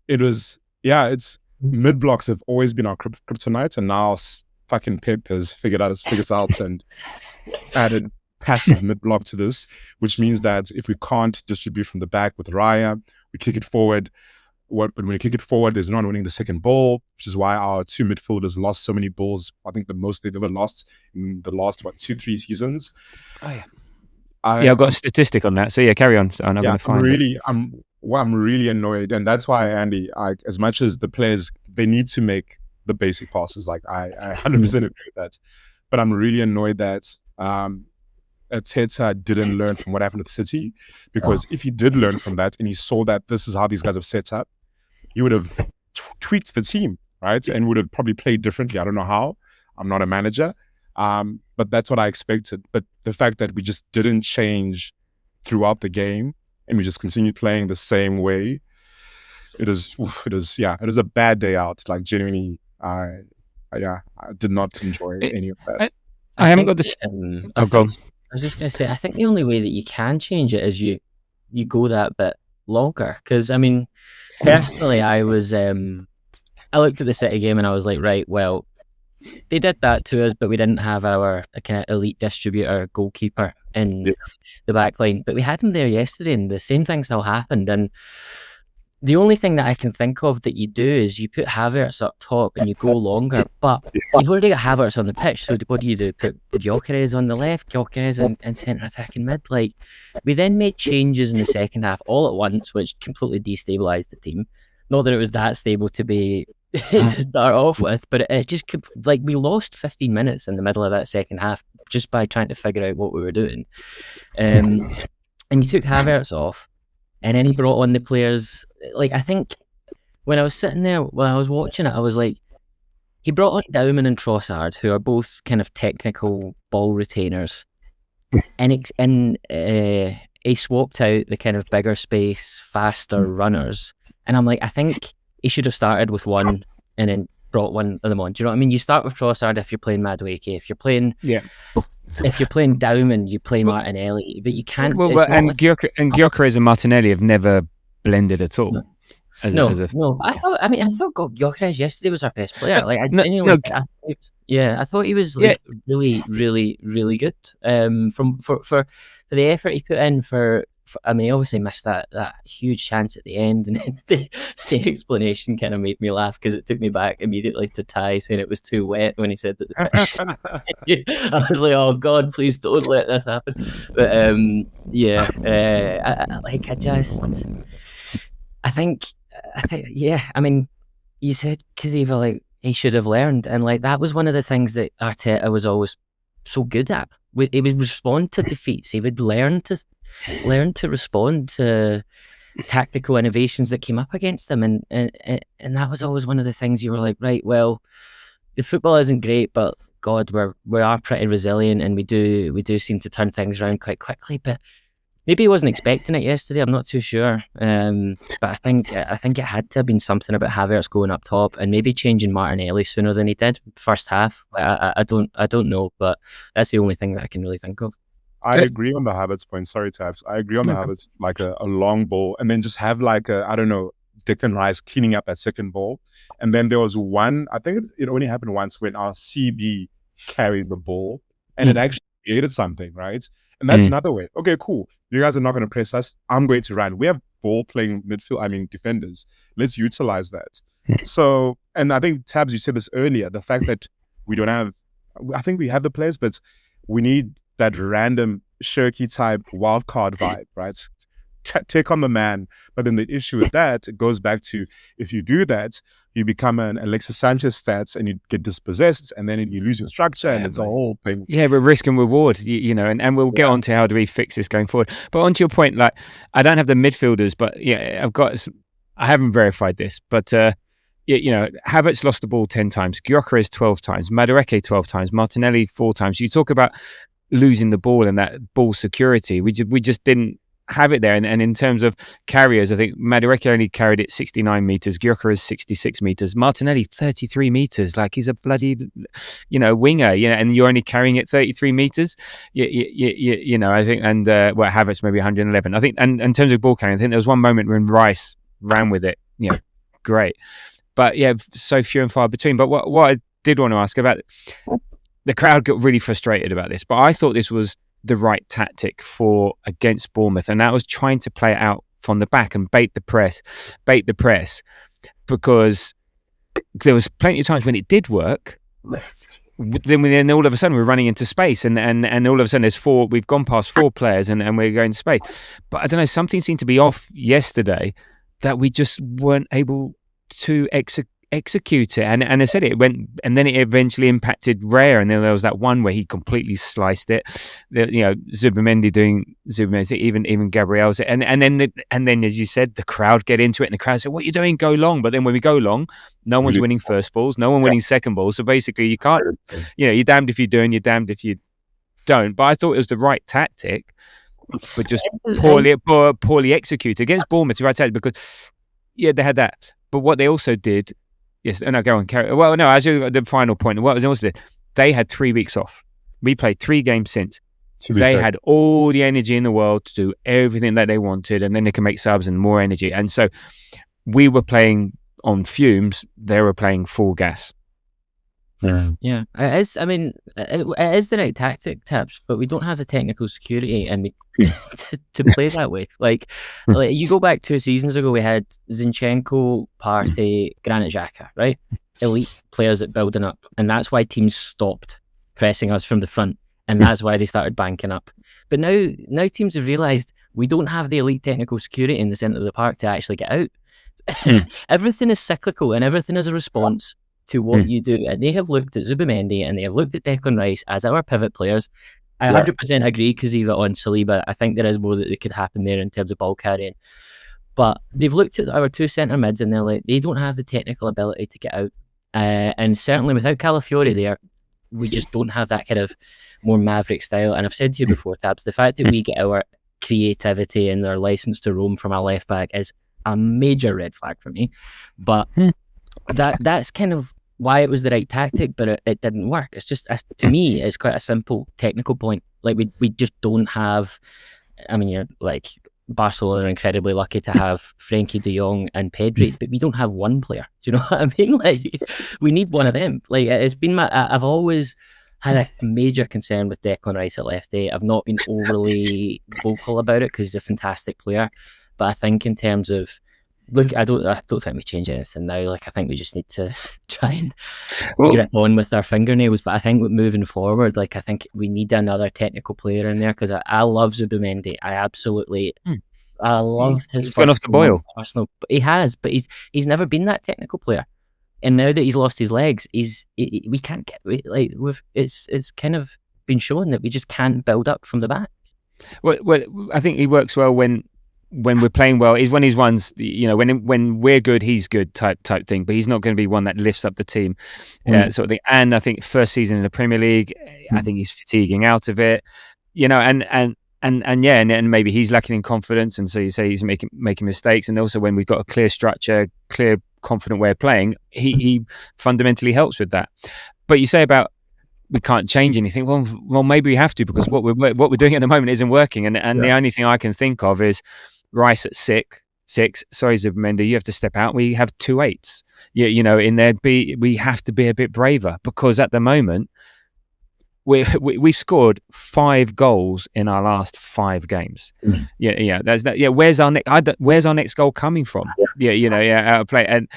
Speaker 2: It's mid-blocks have always been our kryptonite, and now fucking Pep has figured us out and added passive mid-block to this, which means that if we can't distribute from the back with Raya, we kick it forward. But when we kick it forward, there's no one winning the second ball, which is why our two midfielders lost so many balls. I think the most they've ever lost in the last, 2-3 seasons.
Speaker 3: Oh, yeah. I've got a statistic on that. So, yeah, carry on. I'm going to find it.
Speaker 2: I'm really annoyed. And that's why, Andy, as much as the players, they need to make the basic passes. Like, I 100% agree with that. But I'm really annoyed that Arteta didn't learn from what happened at City. Because if he did learn from that and he saw that this is how these guys have set up, he would have tweaked the team, right? And would have probably played differently. I don't know how. I'm not a manager. But that's what I expected. But the fact that we just didn't change throughout the game and we just continued playing the same way, it is a bad day out. Like, genuinely, I did not enjoy any of that.
Speaker 3: I haven't got this.
Speaker 4: I was just going to say, I think the only way that you can change it is you go that bit longer. Because, I mean, personally, I looked at the City game and I was like, right, well, they did that to us, but we didn't have our kind of elite distributor goalkeeper in the back line. But we had him there yesterday, and the same thing still happened. And the only thing that I can think of that you do is you put Havertz up top and you go longer. But you've already got Havertz on the pitch, so what do? Put Gyökeres on the left, Gyökeres in centre attacking mid. Like, we then made changes in the second half all at once, which completely destabilised the team. Not that it was that stable to be to start off with, but it just, like, we lost 15 minutes in the middle of that second half just by trying to figure out what we were doing. And you took Havertz off, and then he brought on the players. Like, I think when I was sitting there, when I was watching it, I was like, he brought on Dauman and Trossard, who are both kind of technical ball retainers, and he swapped out the kind of bigger space, faster runners. And I'm like, I think he should have started with one and then brought one of them on. Do you know what I mean? You start with Trossard if you're playing Madueke. If you're playing Dauman, you play Martinelli. But you can't.
Speaker 3: Gyökeres and Martinelli have never blended at all.
Speaker 4: No. I thought Gyökeres yesterday was our best player. Like, I thought he was really, really, really good. For the effort he put in for. I mean, he obviously missed that huge chance at the end, and then the explanation kind of made me laugh because it took me back immediately to Ty saying it was too wet when he said that. I was like, oh God, please don't let this happen. But I think, I mean, you said Kuziva, like, he should have learned, and like that was one of the things that Arteta was always so good at. He would respond to defeats. He would learn to respond to tactical innovations that came up against them, and that was always one of the things you were like, right, well, the football isn't great, but God, we are pretty resilient, and we do seem to turn things around quite quickly. But maybe he wasn't expecting it yesterday. I'm not too sure, but I think it had to have been something about Havertz going up top and maybe changing Martinelli sooner than he did first half. I don't know, but that's the only thing that I can really think of.
Speaker 2: I agree on the Havertz point. Sorry, Tabs. I agree on the Havertz, like a long ball, and then just have like Declan Rice cleaning up that second ball. And then there was one, I think it only happened once when our CB carried the ball and it actually created something, right? And that's another way. Okay, cool. You guys are not going to press us. I'm going to run. We have ball playing defenders. Let's utilize that. So, and I think, Tabs, you said this earlier, the fact that we don't have, I think we have the players, but we need that random Shirky type wild card vibe, right? Take on the man. But then the issue with that, it goes back to, if you do that, you become an Alexis Sanchez stats and you get dispossessed, and then you lose your structure, and it's a whole thing.
Speaker 3: Yeah, but risk and reward, and we'll get on to how do we fix this going forward. But on to your point, like, I don't have the midfielders, but I haven't verified this, but Havertz lost the ball 10 times, Gyökeres 12 times, Madueke 12 times, Martinelli 4 times. You talk about losing the ball and that ball security. We just didn't have it there. And in terms of carriers, I think Madueke only carried it 69 metres, Gyökeres 66 metres, Martinelli 33 metres. Like, he's a bloody, winger, and you're only carrying it 33 metres. I think, and Havertz maybe 111. I think, and in terms of ball carrying, I think there was one moment when Rice ran with it. Great. But so few and far between. But what I did want to ask about, the crowd got really frustrated about this, but I thought this was the right tactic for against Bournemouth, and that was trying to play it out from the back and bait the press, because there was plenty of times when it did work. Then all of a sudden we're running into space, and all of a sudden we've gone past 4 players and we're going to space. But I don't know, something seemed to be off yesterday that we just weren't able to execute it. And I said it went, and then it eventually impacted Raya, and then there was that one where he completely sliced it. Zubimendi doing Zubimendi, even Gabriel's it, and then as you said, the crowd get into it, and the crowd say, "What are you doing? Go long!" But then when we go long, no one's winning first balls, no one winning second balls. So basically, you can't. You're damned if you do, and you're damned if you don't. But I thought it was the right tactic, but just poorly executed against Bournemouth. The right tactic, because they had that. But what they also did. Yes, no, go on, carry. Well, no, as the final point, what was also did, they had 3 weeks off. We played 3 games since. They had all the energy in the world to do everything that they wanted, and then they can make subs and more energy. And so we were playing on fumes. They were playing full gas.
Speaker 4: Yeah, it is. I mean, it is the right tactic, Tibbs, but we don't have the technical security and to play that way. Like you go back 2 seasons ago, we had Zinchenko, Partey, Granit Xhaka, right? Elite players at building up, and that's why teams stopped pressing us from the front, and that's why they started banking up. But now teams have realised we don't have the elite technical security in the centre of the park to actually get out. Everything is cyclical, and everything is a response to what you do. And they have looked at Zubimendi and they have looked at Declan Rice as our pivot players. I 100% agree, Kuziva, on Saliba. I think there is more that could happen there in terms of ball carrying. But they've looked at our 2 centre mids and they're like, they don't have the technical ability to get out. And certainly without Calafiori there, we just don't have that kind of more maverick style. And I've said to you before, Tabs, the fact that we get our creativity and our license to roam from our left back is a major red flag for me. But that's kind of why it was the right tactic, but it didn't work. It's just, to me, it's quite a simple technical point. Like we just don't have. I mean, you're like Barcelona are incredibly lucky to have Frankie De Jong and Pedri, but we don't have one player. Do you know what I mean? Like we need one of them. Like it's been I've always had a major concern with Declan Rice at lefty. I've not been overly vocal about it because he's a fantastic player, but I think in terms of look, I don't think we change anything now. Like I think we just need to try and grip on with our fingernails. But I think moving forward, like I think we need another technical player in there because I love Zubimendi. I love his.
Speaker 3: He's gone off the boil.
Speaker 4: Arsenal, but he has, but he's never been that technical player. And now that he's lost his legs, we can't get like it's kind of been shown that we just can't build up from the back.
Speaker 3: Well, I think he works well when we're playing well. Is when he's ones, when we're good, he's good type thing. But he's not going to be one that lifts up the team, sort of thing. And I think first season in the Premier League, I think he's fatiguing out of it, and maybe he's lacking in confidence, and so you say he's making mistakes. And also when we've got a clear structure, clear, confident way of playing, he fundamentally helps with that. But you say about we can't change anything. Well, maybe we have to, because what we're doing at the moment isn't working. And the only thing I can think of is Rice at six. Sorry, Zubimendi, you have to step out. We have 2 8s. In there, we have to be a bit braver, because at the moment we've scored 5 goals in our last 5 games. There's that. Where's our next goal coming from? Out of play, and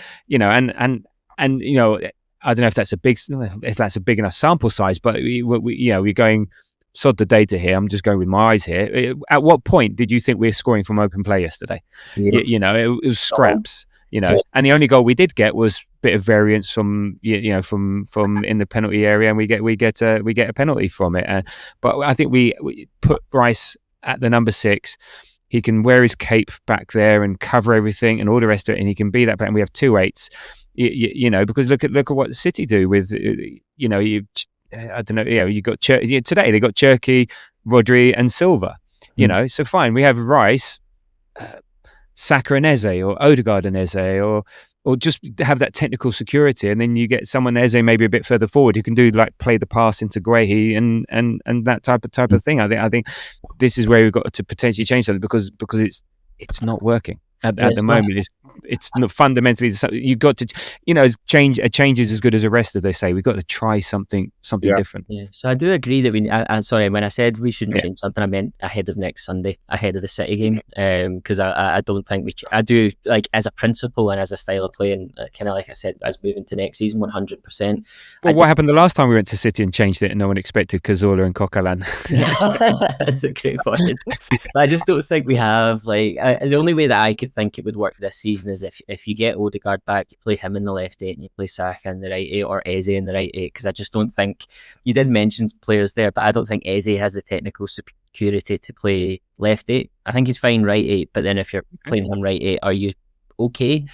Speaker 3: I don't know if that's a big enough sample size, but we're going sod the data here. I'm just going with my eyes here. At what point did you think we were scoring from open play yesterday? It was scraps. And the only goal we did get was a bit of variance from in the penalty area, and we get a penalty from it. But I think we put Rice at the number 6. He can wear his cape back there and cover everything and all the rest of it, and he can be that. And we have 2 8s. Because look at what City do with I don't know. You got today. They got Cherky, Rodri, and Silva. So fine. We have Rice, Saka and Eze, or Ødegaard and Eze, or just have that technical security, and then you get someone Eze maybe a bit further forward who can do like play the pass into Guehi and that type of thing. I think this is where we've got to potentially change something because it's not working. at the moment. It's not fundamentally. You've got to, change. A change is as good as a rest, as they say. We've got to try something different.
Speaker 4: Yeah. So I do agree that I'm sorry, when I said we shouldn't change something, I meant ahead of next Sunday, ahead of the City game. Because I don't think I do, like, as a principle and as a style of play, and kind of like I said, as moving to next season, 100%.
Speaker 3: But what happened the last time we went to City and changed it, and no one expected Cazorla and Coquelin?
Speaker 4: That's a great point. I just don't think we have, like, the only way that I could think it would work this season is if you get Ødegaard back, you play him in the left 8 and you play Saka in the right 8 or Eze in the right 8, because I just don't think, you did mention players there, but I don't think Eze has the technical security to play left 8. I think he's fine right 8, but then if you're playing him right 8, are you okay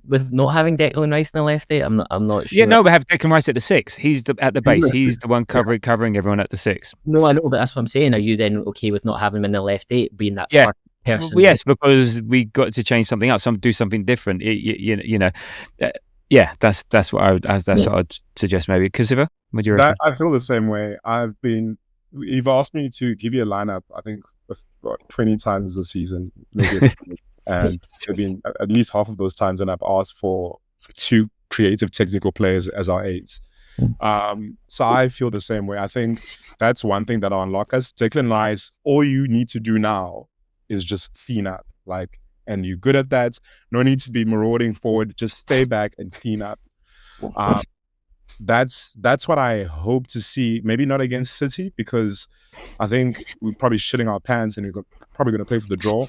Speaker 4: with not having Declan Rice in the left 8? I'm not sure.
Speaker 3: Yeah, no, we have Declan Rice at the 6. He's at the base. He's the one covering everyone at the 6.
Speaker 4: No, I know, but that's what I'm saying. Are you then okay with not having him in the left 8, being that first person?
Speaker 3: Well, yes, because we got to change something up, do something different. That's what I'd suggest maybe. Kuziva, what do you reckon?
Speaker 2: I feel the same way. You've asked me to give you a lineup, I think, 20 times this season, maybe. And there have been at least half of those times when I've asked for 2 creative technical players as our 8s. So I feel the same way. I think that's one thing that'll unlock us. Declan Rice, all you need to do now is just clean up. And you're good at that. No need to be marauding forward. Just stay back and clean up. That's what I hope to see. Maybe not against City, because I think we're probably shitting our pants and we're probably going to play for the draw.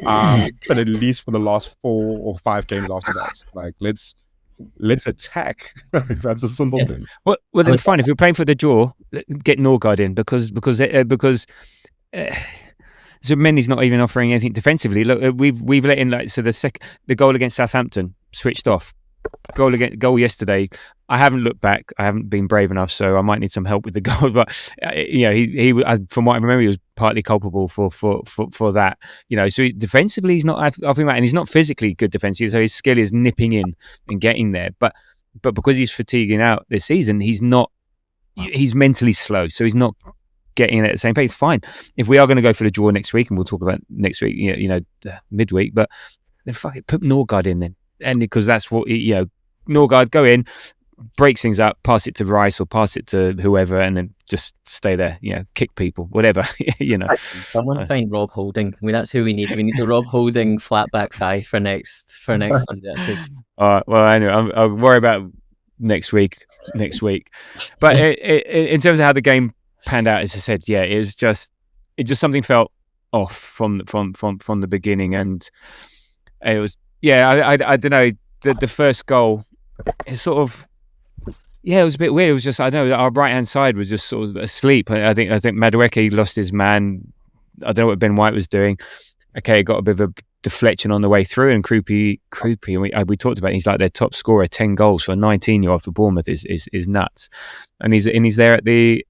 Speaker 2: But at least for the last 4 or 5 games after that, let's attack. That's a simple thing.
Speaker 3: Well, then fine. If you're playing for the draw, get Ødegaard in because Zubimendi's not even offering anything defensively. Look, we've let in the goal against Southampton switched off. Goal yesterday. I haven't looked back. I haven't been brave enough, so I might need some help with the goal. But he from what I remember, he was partly culpable for that. So defensively, he's not offering that, and he's not physically good defensively. So his skill is nipping in and getting there. But because he's fatiguing out this season, he's not. He's mentally slow, so he's not getting in at the same pace. Fine. If we are going to go for the draw next week, and we'll talk about next week, midweek, but then fuck it, put Ødegaard in then. And because that's what, Ødegaard, go in, breaks things up, pass it to Rice or pass it to whoever, and then just stay there, kick people, whatever,
Speaker 4: Someone find Rob Holding. I mean, that's who we need. We need the Rob Holding flat back 5 for next Sunday.
Speaker 3: All right, well, anyway, I'll worry about next week. But in terms of how the game panned out, as I said, it just something felt off from the beginning, and it was. I don't know. The first goal, it sort of, it was a bit weird. It was just, I don't know, our right hand side was just sort of asleep. I think Madueke lost his man. I don't know what Ben White was doing. Okay, got a bit of a deflection on the way through, and Krupi, and we talked about it, he's like their top scorer, 10 goals for a 19-year-old for Bournemouth is nuts, and he's there at the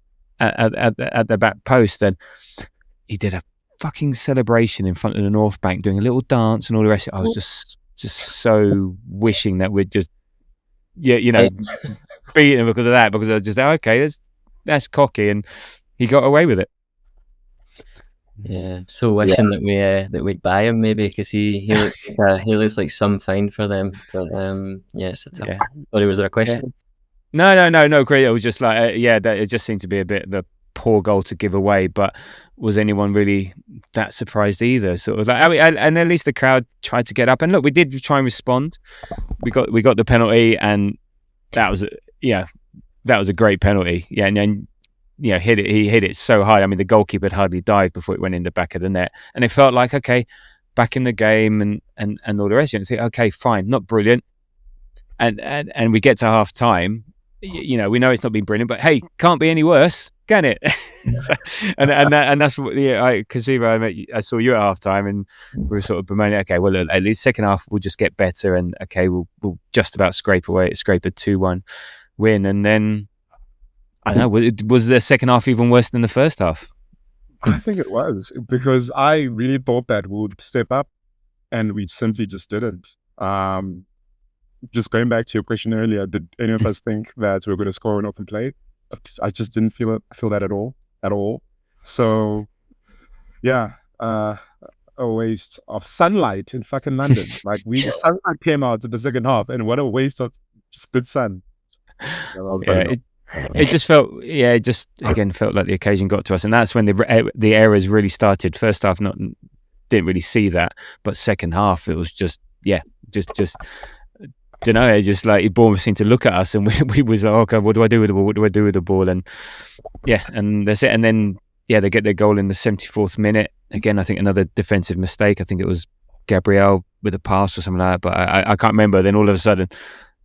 Speaker 3: back post, and he did a fucking celebration in front of the North Bank, doing a little dance and all the rest. I was just so wishing that we'd just beat him because of that, because I was just okay, that's cocky, and he got away with it.
Speaker 4: Yeah, so wishing that we'd buy him maybe, because he looks like some fine for them. But it's a tough. Sorry, was there a question?
Speaker 3: No, great. It was just like that. It just seemed to be a bit of a poor goal to give away, but was anyone really that surprised either? Sort of and at least the crowd tried to get up, and look, we did try and respond. We got the penalty, and that was a great penalty. Yeah, and then he hit it so hard. I mean, the goalkeeper had hardly dived before it went in the back of the net, and it felt like, okay, back in the game, and all the rest. You say, okay, fine, not brilliant, and we get to half time. We know it's not been brilliant, but hey, can't be any worse, can it? and that's what. Kuziva, I saw you at half time, and we were sort of bemoaning. Okay, well, at least second half we'll just get better, and okay, we'll just about scrape a 2-1 win, and then I don't know. Was the second half even worse than the first half?
Speaker 2: I think it was, because I really thought that we would step up, and we simply just didn't. Just going back to your question earlier, did any of us think that we were going to score an open play? I just didn't feel that at all. So, a waste of sunlight in fucking London. Like the sunlight came out in the second half, and what a waste of just good sun.
Speaker 3: It just felt, it just again felt like the occasion got to us, and that's when the errors really started. First half, didn't really see that, but second half it was just don't know. It just like Bournemouth seemed to look at us, and we was like, okay, what do I do with the ball? What do I do with the ball? And and that's it. And then they get their goal in the 74th minute. Again, I think another defensive mistake. I think it was Gabriel with a pass or something like that, but I can't remember. Then all of a sudden,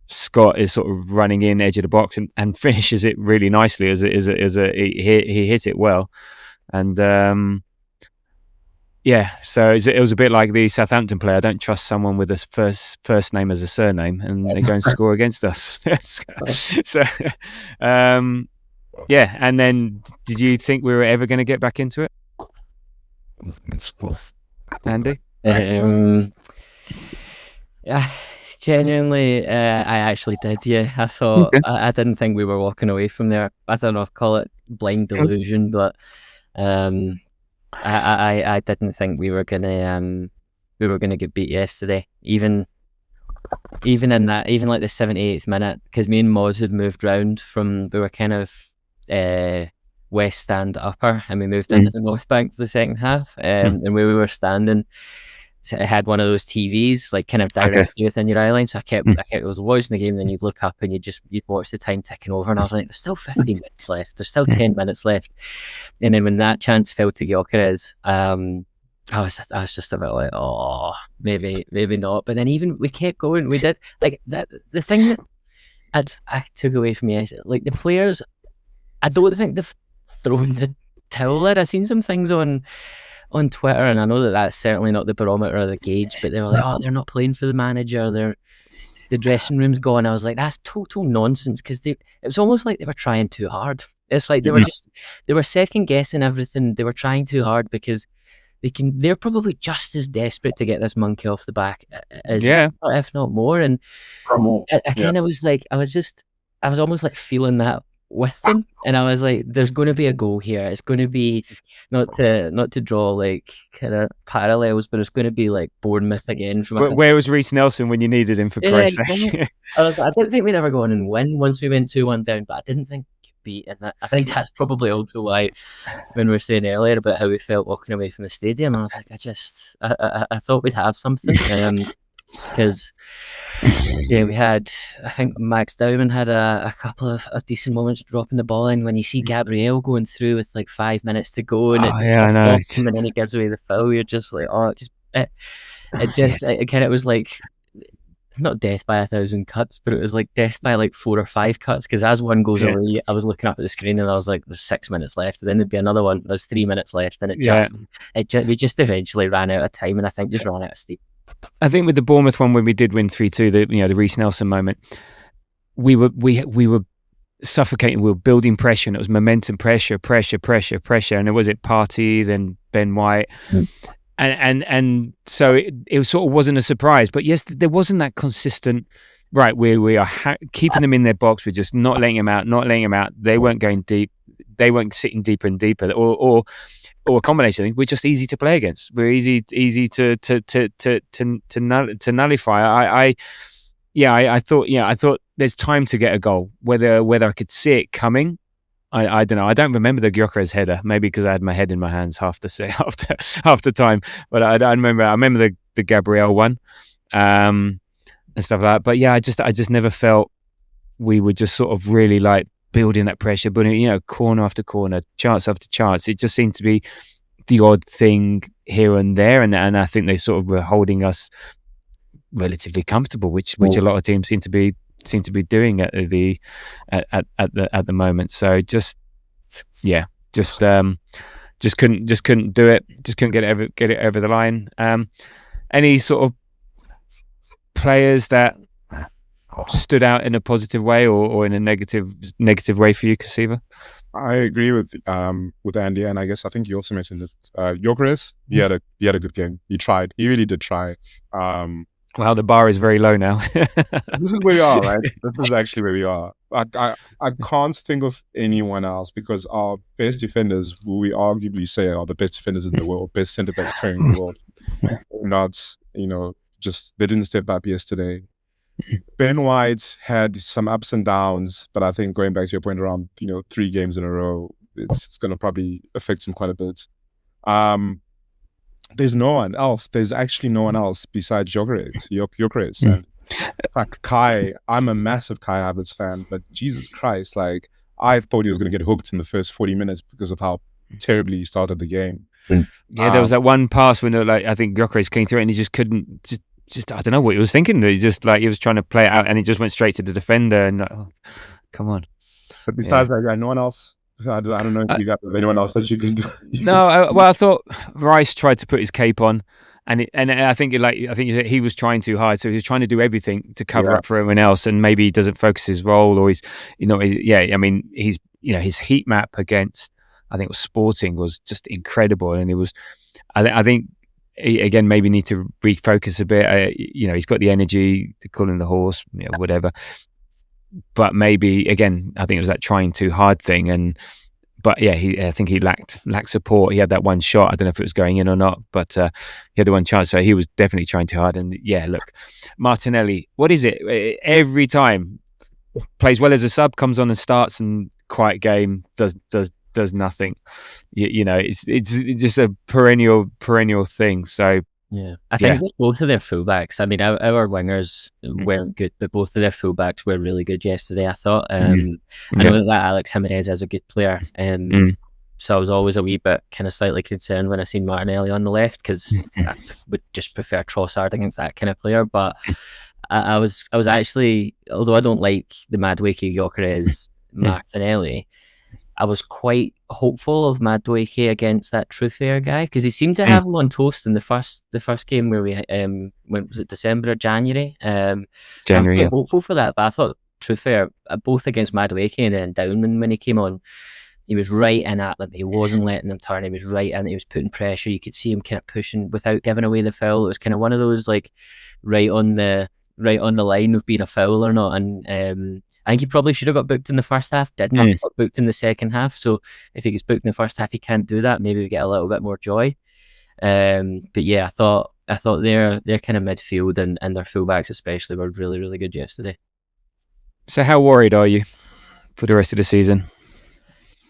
Speaker 3: Scott is sort of running in edge of the box and finishes it really nicely. He hit it well, and so it was a bit like the Southampton player. I don't trust someone with a first name as a surname, and they go and score against us. So, and then did you think we were ever going to get back into it, Andy?
Speaker 4: Genuinely, I actually did. Yeah, I thought I didn't think we were walking away from there. I don't know if call it blind delusion, but I didn't think we were gonna get beat yesterday. Even in that, even like the 78th minute, because me and Moz had moved round from, we were kind of west stand upper, and we moved into the north bank for the second half, and where we were standing, so it had one of those TVs like kind of directly within your eye line. So I was watching the game, and then you'd look up and you'd watch the time ticking over, and I was like, there's still 15 minutes left. There's still 10 minutes left. And then when that chance fell to Gyökeres, I was just a bit like, oh, maybe not. But then even we kept going. We did like that. The thing that I took away from you, like the players, I don't think they've thrown the towel in. I've seen some things on Twitter, and I know that that's certainly not the barometer or the gauge, but they were like, oh, they're not playing for the manager, the dressing room's gone. I was like, that's total nonsense, because it was almost like they were trying too hard. It's like they were second guessing everything. They were trying too hard because they're probably just as desperate to get this monkey off the back as if not more. And I kind of was like, I was almost like feeling that with them, and I was like, there's going to be a goal here. It's going to be not to draw like kind of parallels, but it's going to be like Bournemouth again.
Speaker 3: Where was Reece Nelson when you needed him, for Christ's sake?
Speaker 4: I didn't think we'd ever go on and win once we went 2-1 down, but I didn't think beat, and I think that's probably also why when we were saying earlier about how we felt walking away from the stadium, I was like, I thought we'd have something, because we had, I think Max Dowman had a couple of decent moments dropping the ball in. When you see Gabriel going through with like 5 minutes to go, and and then he gives away the foul, you're just like, it kind of was like, not death by 1,000 cuts, but it was like death by like 4 or 5 cuts, because as one goes away, I was looking up at the screen and I was like, there's 6 minutes left, and then there'd be another one, there's 3 minutes left, and we just eventually ran out of time, and I think just ran out of steam.
Speaker 3: I think with the Bournemouth one, when we did win 3-2, the Reece Nelson moment, we were suffocating. We were building pressure, and it was momentum, pressure, and it was Partey, then Ben White, and so it sort of wasn't a surprise. But yes, there wasn't that consistent. Right, we are keeping them in their box. We're just not letting them out. They weren't going deep. They weren't sitting deeper and deeper, or a combination of things. We're just easy to play against. We're easy to nullify. I thought there's time to get a goal. Whether I could see it coming, I don't know. I don't remember the Gyökeres header, maybe because I had my head in my hands half the time. But I remember the Gabriel one, and stuff like that. But I just never felt we were just sort of really like building that pressure, building, corner after corner, chance after chance. It just seemed to be the odd thing here and there, and I think they sort of were holding us relatively comfortable, which a lot of teams seem to be doing at the moment. So just couldn't do it. Just couldn't get it over the line. Any sort of players that stood out in a positive way or in a negative way for you, Kuziva?
Speaker 2: I agree with Andy, and I think you also mentioned that Gyökeres, he had a good game. He tried. He really did try.
Speaker 3: Well, the bar is very low now.
Speaker 2: This is where we are, right? This is actually where we are. I can't think of anyone else because our best defenders, who we arguably say are the best defenders in the world, best centre back player in the world, not, just they didn't step up yesterday. Ben White had some ups and downs, but I think going back to your point around, 3 games in a row, it's going to probably affect him quite a bit. There's no one else. There's actually no one else besides Gyökeres. And like Kai, I'm a massive Kai Havertz fan, but Jesus Christ, like I thought he was going to get hooked in the first 40 minutes because of how terribly he started the game.
Speaker 3: Yeah, there was that one pass when I think Gyökeres came through it and he just couldn't. Just I don't know what he was thinking. He was trying to play it out and he just went straight to the defender and come on.
Speaker 2: But besides that guy, no one else. I don't know if you got anyone else that you can do.
Speaker 3: I thought Rice tried to put his cape on, and I think he was trying too hard, so he was trying to do everything to cover up for everyone else, and maybe he doesn't focus his role, or his heat map against I think it was Sporting was just incredible, and it was I think he, again maybe need to refocus a bit. He's got the energy to call him the horse, whatever. But maybe again, I think it was that trying too hard thing, I think he lacked support. He had that one shot. I don't know if it was going in or not, but he had the one chance. So he was definitely trying too hard. And look, Martinelli, what is it? Every time plays well as a sub, comes on and starts, and quiet game does nothing. It's just a perennial thing. So.
Speaker 4: Yeah, I think both of their fullbacks. I mean, our wingers weren't good, but both of their fullbacks were really good yesterday, I thought. I know that Alex Jimenez is a good player, so I was always a wee bit kind of slightly concerned when I seen Martinelli on the left because I would just prefer Trossard against that kind of player. But I was actually, although I don't like the Madueke, Gyökeres, Martinelli, I was quite hopeful of Madueke against that Truffert guy because he seemed to have him on toast in the first game where we when was it December or January?
Speaker 3: January.
Speaker 4: I'm hopeful for that, but I thought Truffert both against Madueke and then Downman when he came on, he was right in at them. He wasn't letting them turn. He was right in. He was putting pressure. You could see him kind of pushing without giving away the foul. It was kind of one of those like right on the line of being a foul or not, and I think he probably should have got booked in the first half, didn't got booked in the second half. So if he gets booked in the first half, he can't do that. Maybe we get a little bit more joy. But yeah, I thought their kind of midfield and their fullbacks especially were really, really good yesterday.
Speaker 3: So how worried are you for the rest of the season?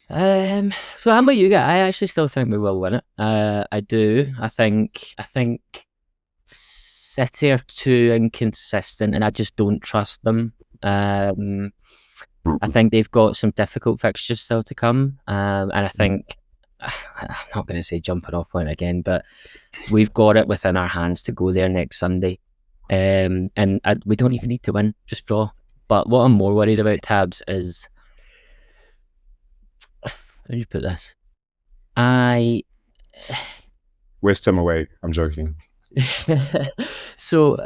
Speaker 4: So how about you guys? I actually still think we will win it. I do. I think City are too inconsistent and I just don't trust them. I think they've got some difficult fixtures still to come, and I think I'm not going to say jumping off point again, but we've got it within our hands to go there next Sunday, and we don't even need to win, just draw. But what I'm more worried about, Tabs, is how do you put this?
Speaker 2: West Ham away. I'm joking.
Speaker 4: So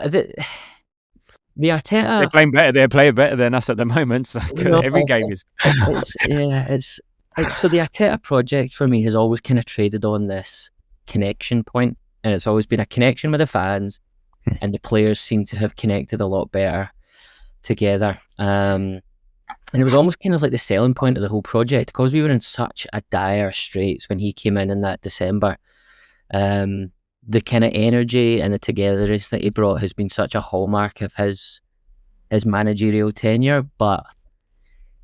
Speaker 4: the Arteta,
Speaker 3: they're playing better. They're playing better than us at the moment. So every game is.
Speaker 4: It's so the Arteta project for me has always kind of traded on this connection point, and it's always been a connection with the fans, and the players seem to have connected a lot better together. And it was almost kind of like the selling point of the whole project because we were in such a dire straits when he came in that December. The kind of energy and the togetherness that he brought has been such a hallmark of his managerial tenure. But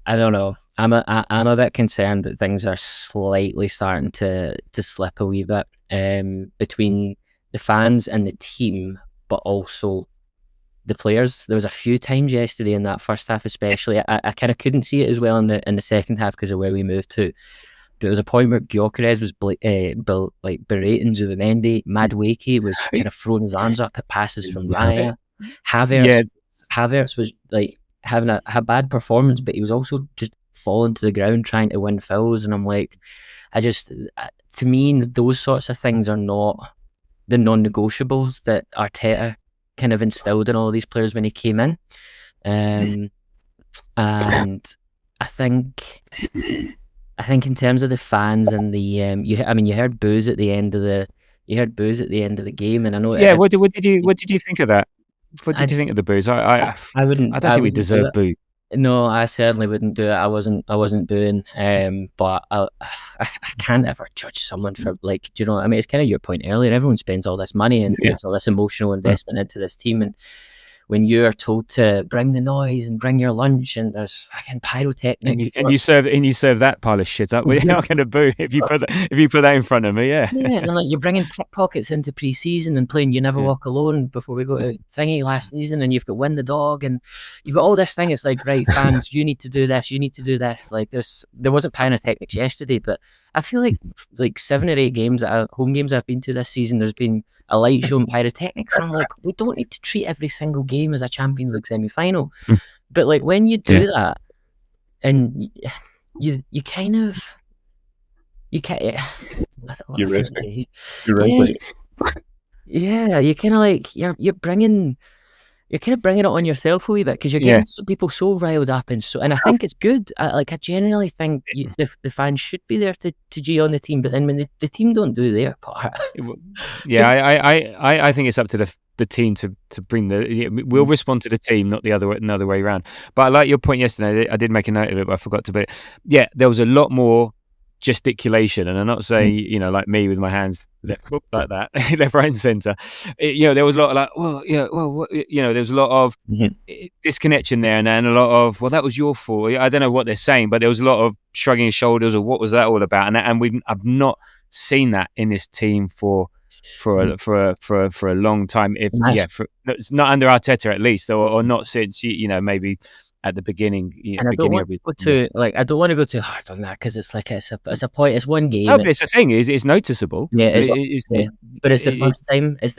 Speaker 4: I don't know. I'm a bit concerned that things are slightly starting to slip a wee bit between the fans and the team, but also the players. There was a few times yesterday in that first half, especially. I kind of couldn't see it as well in the second half because of where we moved to. There was a point where Gyökeres was berating Zubimendi. Madueke was kind of throwing his arms up at passes from Raya. Havertz was like having a bad performance, but he was also just falling to the ground trying to win fouls. And I'm like, to me, those sorts of things are not the non-negotiables that Arteta kind of instilled in all these players when he came in. And I think in terms of the fans and the you heard boos at the end of the game, and I know
Speaker 3: what did you think of that? What did you think of the boos? I
Speaker 4: wouldn't.
Speaker 3: I don't think we deserve boo.
Speaker 4: No, I certainly wouldn't do it. I wasn't booing. But I can't ever judge someone for, like, do you know what I mean? It's kind of your point earlier. Everyone spends all this money and puts all this emotional investment into this team, and when you are told to bring the noise and bring your lunch and there's fucking pyrotechnics
Speaker 3: and you serve that pile of shit up, we're not going to boo if you put that in front of me.
Speaker 4: And like, you're bringing pickpockets into pre-season and playing You Never Walk Alone before we go to thingy last season, and you've got Win the Dog, and you've got all this thing. It's like, right, fans, you need to do this. Like, there wasn't pyrotechnics yesterday, but I feel like 7 or 8 games home games I've been to this season, there's been a light show and pyrotechnics, and I'm like, we don't need to treat every single game as a Champions League semi-final. But like, when you do that, and you kind of, you can't.
Speaker 2: You're risky.
Speaker 4: Yeah, you kind of like you're kind of bringing it on yourself a wee bit, because you're getting people so riled up, and I think it's good. I generally think the fans should be there to G on the team, but then when the team don't do their part,
Speaker 3: I think it's up to the team to bring we'll respond to the team, not the other way around. But I like your point yesterday. I did make a note of it, but I forgot to. But there was a lot more gesticulation, and I'm not saying like me with my hands left like that, left, right, and centre. There was a lot of like, there was a lot of disconnection there, and then a lot of, well, that was your fault. I don't know what they're saying, but there was a lot of shrugging his shoulders, or what was that all about? And I've not seen that in this team for a long time. It's not under Arteta, at least, or not since maybe at the beginning.
Speaker 4: And I don't want to go too hard on that, because it's like it's a point. It's one game.
Speaker 3: No, but it's a thing. It's noticeable.
Speaker 4: Yeah, but it's the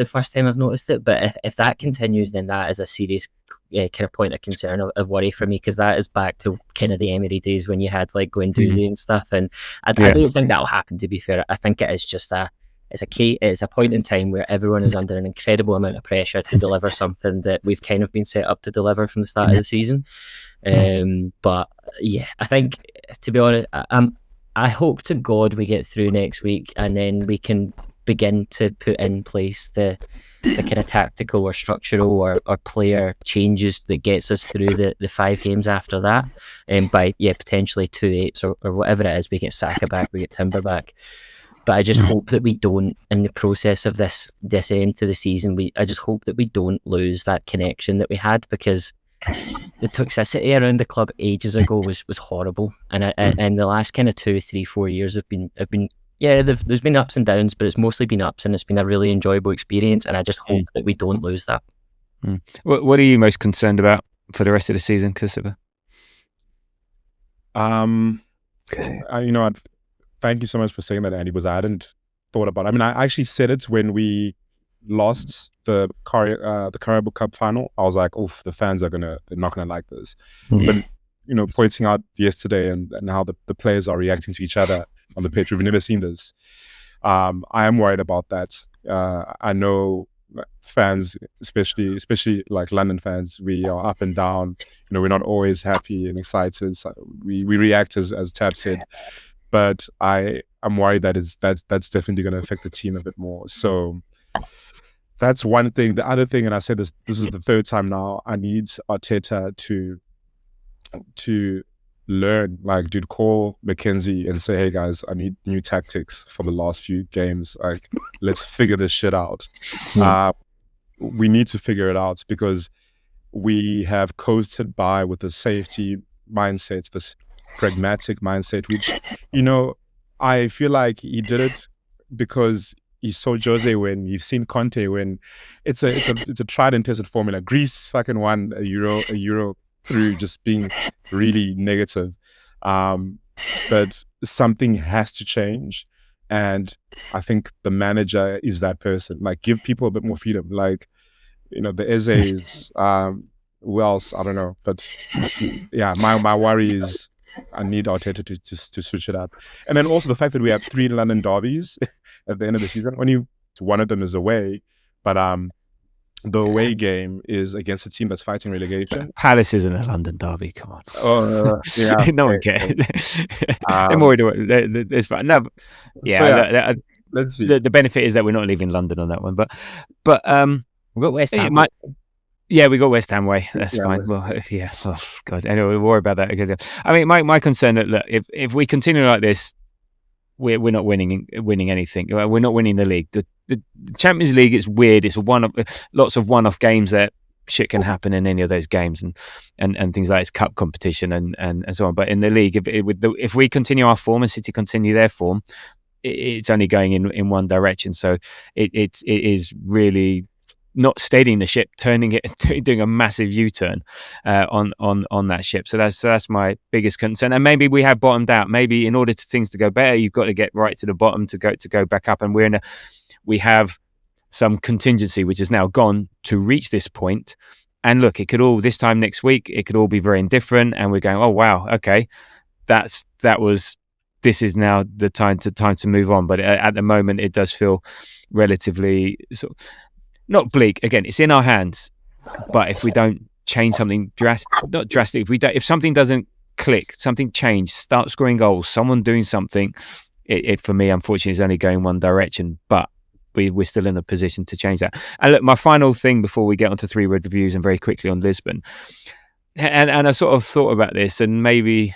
Speaker 4: first time I've noticed it. But if that continues, then that is a serious kind of point of concern, of worry for me, because that is back to kind of the Emery days when you had like Guendouzi and stuff. And I don't think that'll happen, to be fair. I think it is just it's a point in time where everyone is under an incredible amount of pressure to deliver something that we've kind of been set up to deliver from the start of the season. But yeah, I think, to be honest, I hope to God we get through next week, and then we can begin to put in place the kind of tactical or structural or player changes that gets us through the 5 games after that. And by potentially 2-8s or whatever it is, we get Saka back, we get Timber back. But I just hope that we don't, in the process of this end to the season, I just hope that we don't lose that connection that we had, because the toxicity around the club ages ago was horrible. And the last kind of 2, 3, 4 years have been there's been ups and downs, but it's mostly been ups, and it's been a really enjoyable experience. And I just hope that we don't lose that.
Speaker 3: What are you most concerned about for the rest of the season, Kuziva?
Speaker 2: Thank you so much for saying that, Andy, because I hadn't thought about it. I mean, I actually said it when we lost the Carabao Cup final. I was like, oof, the fans they're not gonna like this. But pointing out yesterday and how the players are reacting to each other on the pitch, we've never seen this. I am worried about that. I know fans, especially like London fans, we are up and down. We're not always happy and excited. So we react as Tab said. But I'm worried that's definitely going to affect the team a bit more. So that's one thing. The other thing, and I said this is the 3rd time now, I need Arteta to learn, like, dude, call McKenzie and say, hey guys, I need new tactics for the last few games. Like, let's figure this shit out. We need to figure it out, because we have coasted by with the safety mindset, this pragmatic mindset, which I feel like he did it because he saw Jose win. You've seen Conte win. It's a tried and tested formula. Greece fucking won a Euro through just being really negative. But something has to change, and I think the manager is that person. Like, give people a bit more freedom. Like, the Eze's, who else? I don't know. But yeah, my worry is, I need Arteta to switch it up. And then also the fact that we have 3 London derbies at the end of the season. Only one of them is away, but the away game is against a team that's fighting relegation.
Speaker 3: Palace isn't a London derby, come on.
Speaker 2: Yeah.
Speaker 3: No one cares. They're more it's fine. No,
Speaker 2: let's see.
Speaker 3: The benefit is that we're not leaving London on that one. But
Speaker 4: we've got West Ham.
Speaker 3: Yeah, we got West Ham away. That's
Speaker 2: Yeah,
Speaker 3: fine. Well, yeah. Oh God. Anyway, we'll worry about that again. I mean, my concern that look, if we continue like this, we're not winning anything. We're not winning the league. The Champions League is weird. It's lots of one-off games that shit can happen in any of those games and things like it's cup competition and so on. But in the league, if we continue our form and City continue their form, it's only going in one direction. So it is really not steadying the ship, turning it, doing a massive U-turn on that ship. So that's my biggest concern. And maybe we have bottomed out. Maybe in order for things to go better, you've got to get right to the bottom to go back up. And we have some contingency which is now gone to reach this point. And look, it could all this time next week, it could all be very indifferent. And we're going, oh wow, okay, this is now the time to move on. But at the moment, it does feel relatively sort of, not bleak. Again, it's in our hands. But if we don't change something not drastic, if something doesn't click, something change, start scoring goals, someone doing something, it for me, unfortunately, is only going one direction. But we're still in a position to change that. And look, my final thing before we get onto 3-word reviews and very quickly on Lisbon, and I sort of thought about this, and maybe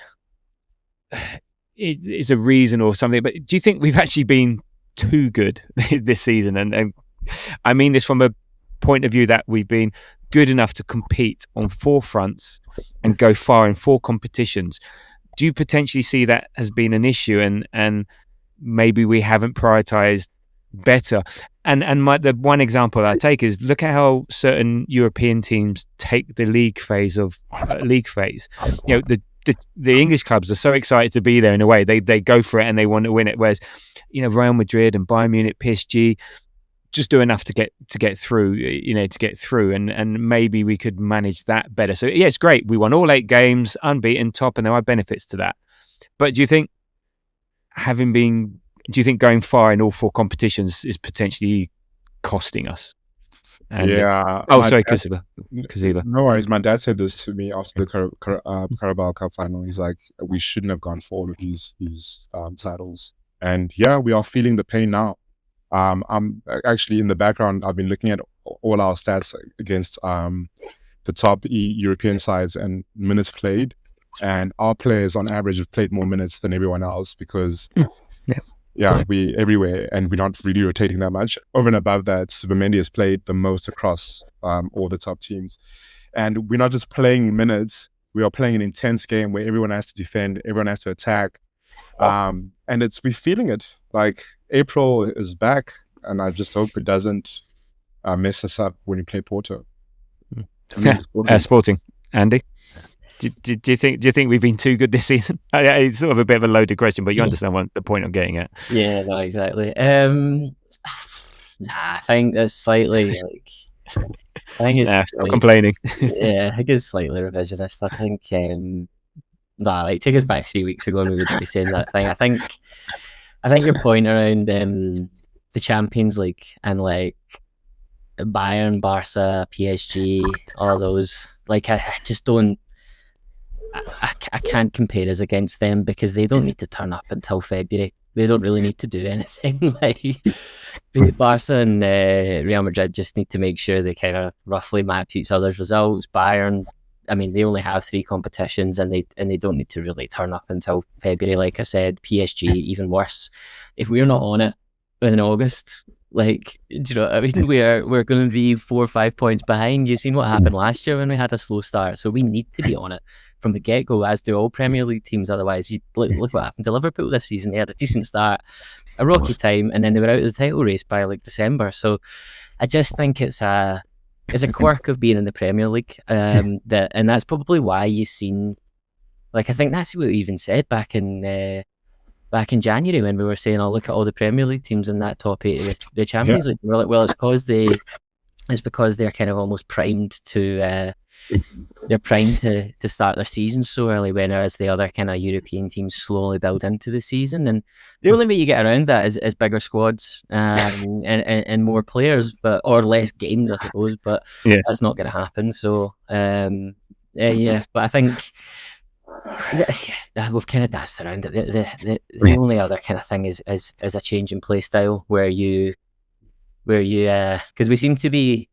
Speaker 3: it's a reason or something. But do you think we've actually been too good this season? And I mean this from a point of view that we've been good enough to compete on 4 fronts and go far in 4 competitions. Do you potentially see that has been an issue and maybe we haven't prioritised better? And the one example I take is look at how certain European teams take the league phase. You know, the English clubs are so excited to be there in a way. They go for it and they want to win it. Whereas, you know, Real Madrid and Bayern Munich, PSG, just do enough to get through, and maybe we could manage that better. So yeah, it's great. We won all 8 games, unbeaten, top, and there are benefits to that. But do you think going far in all 4 competitions is potentially costing us? And
Speaker 2: yeah.
Speaker 3: Kuziva.
Speaker 2: No worries. My dad said this to me after the Carabao Cup final. He's like, we shouldn't have gone for all of these titles. And yeah, we are feeling the pain now. I'm actually in the background. I've been looking at all our stats against the top European sides and minutes played, and our players on average have played more minutes than everyone else because we everywhere, and we're not really rotating that much. Over and above that, Zubimendi has played the most across all the top teams, and we're not just playing minutes. We are playing an intense game where everyone has to defend, everyone has to attack, and we're feeling it. Like, April is back, and I just hope it doesn't mess us up when we play Porto.
Speaker 3: Sporting. Andy, do you think we've been too good this season? It's sort of a bit of a loaded question, but you understand the point I'm getting at.
Speaker 4: Yeah, no, exactly. I think that's slightly like. I think it's
Speaker 3: stop complaining.
Speaker 4: Yeah, I think it's slightly revisionist. I think take us back 3 weeks ago and we would be saying that thing. I think your point around the Champions League and like Bayern, Barca, PSG, all those, like I just don't. I can't compare us against them because they don't need to turn up until February. They don't really need to do anything. Like Barca and Real Madrid just need to make sure they kind of roughly match each other's results. Bayern, I mean, they only have 3 competitions and they don't need to really turn up until February. Like I said, PSG, even worse. If we're not on it in August, like, do you know what I mean? We're going to be 4 or 5 points behind. You've seen what happened last year when we had a slow start. So we need to be on it from the get-go, as do all Premier League teams. Otherwise, you look what happened to Liverpool this season. They had a decent start, a rocky time, and then they were out of the title race by like December. So I just think it's a quirk of being in the Premier League, and that's probably why you've seen, like, I think that's what we even said back in January when we were saying, "Oh, look at all the Premier League teams in that top 8 of the Champions League." We're like, well, it's because they're kind of almost primed to start their season so early, whereas the other kind of European teams slowly build into the season. And the only way you get around that is bigger squads and more players, or less games, I suppose. But that's not going to happen. So but I think we've kind of danced around it. The only other kind of thing is a change in play style where you because we seem to be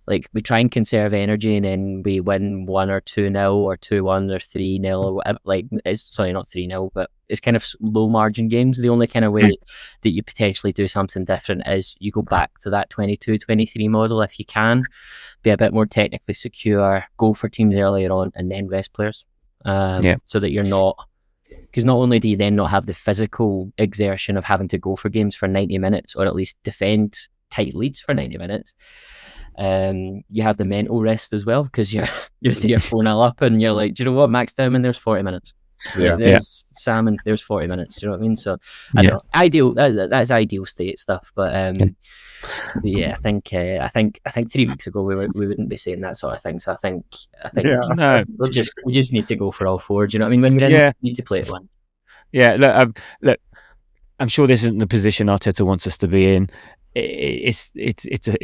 Speaker 4: like we try and conserve energy, and then we win 1 or 2-0 or 2-1 or 3-0 or whatever. Like, it's sorry, not 3-0, but it's kind of low margin games. The only kind of way that you potentially do something different is you go back to that 22-23 model if you can, be a bit more technically secure, go for teams earlier on, and then rest players. So that you're not, because not only do you then not have the physical exertion of having to go for games for 90 minutes or at least defend tight leads for 90 minutes, you have the mental rest as well, because you're 4-0 up and you're like, do you know what, Max Dowman, there's 40 minutes. There's Salmon, there's 40 minutes. Do you know what I mean? So I don't know, ideal. That's ideal state stuff. But I think 3 weeks ago we wouldn't be saying that sort of thing. So I think we just need to go for all four. Do you know what I mean? When we're in, we need to play it one.
Speaker 3: Yeah. Look, I'm sure this isn't the position Arteta wants us to be in. It's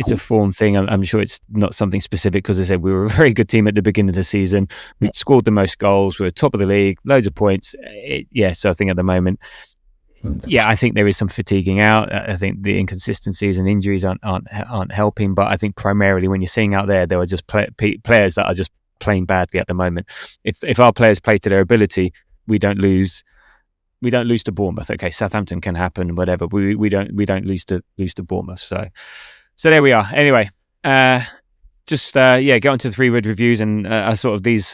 Speaker 3: a form thing. I'm sure it's not something specific, because as I said, we were a very good team at the beginning of the season. We scored the most goals. We were top of the league, loads of points. So I think at the moment, I think there is some fatiguing out. I think the inconsistencies and injuries aren't helping. But I think primarily when you're seeing out there are just players that are just playing badly at the moment. If our players play to their ability, we don't lose. We don't lose to Bournemouth. Okay, Southampton can happen, whatever. We don't lose to Bournemouth. So there we are. Anyway, get onto the 3-word reviews, and sort of these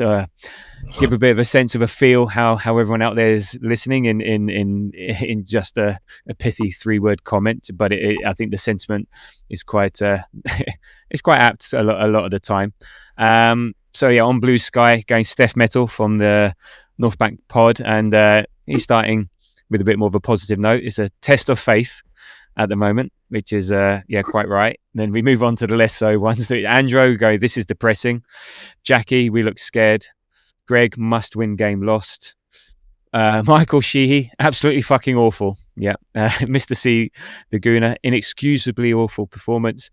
Speaker 3: give a bit of a sense of a feel how everyone out there is listening in just a pithy 3-word comment. But I think the sentiment is quite it's quite apt a lot of the time. On Blue Sky, going Steph Metal from the North Bank pod, and he's starting with a bit more of a positive note. It's a test of faith at the moment, which is quite right. Then we move on to the less so ones. Andrew go, this is depressing. Jackie, we look scared. Greg, must win game lost. Michael Sheehy, absolutely fucking awful. Yeah. Mr. C, the Gooner, inexcusably awful performance.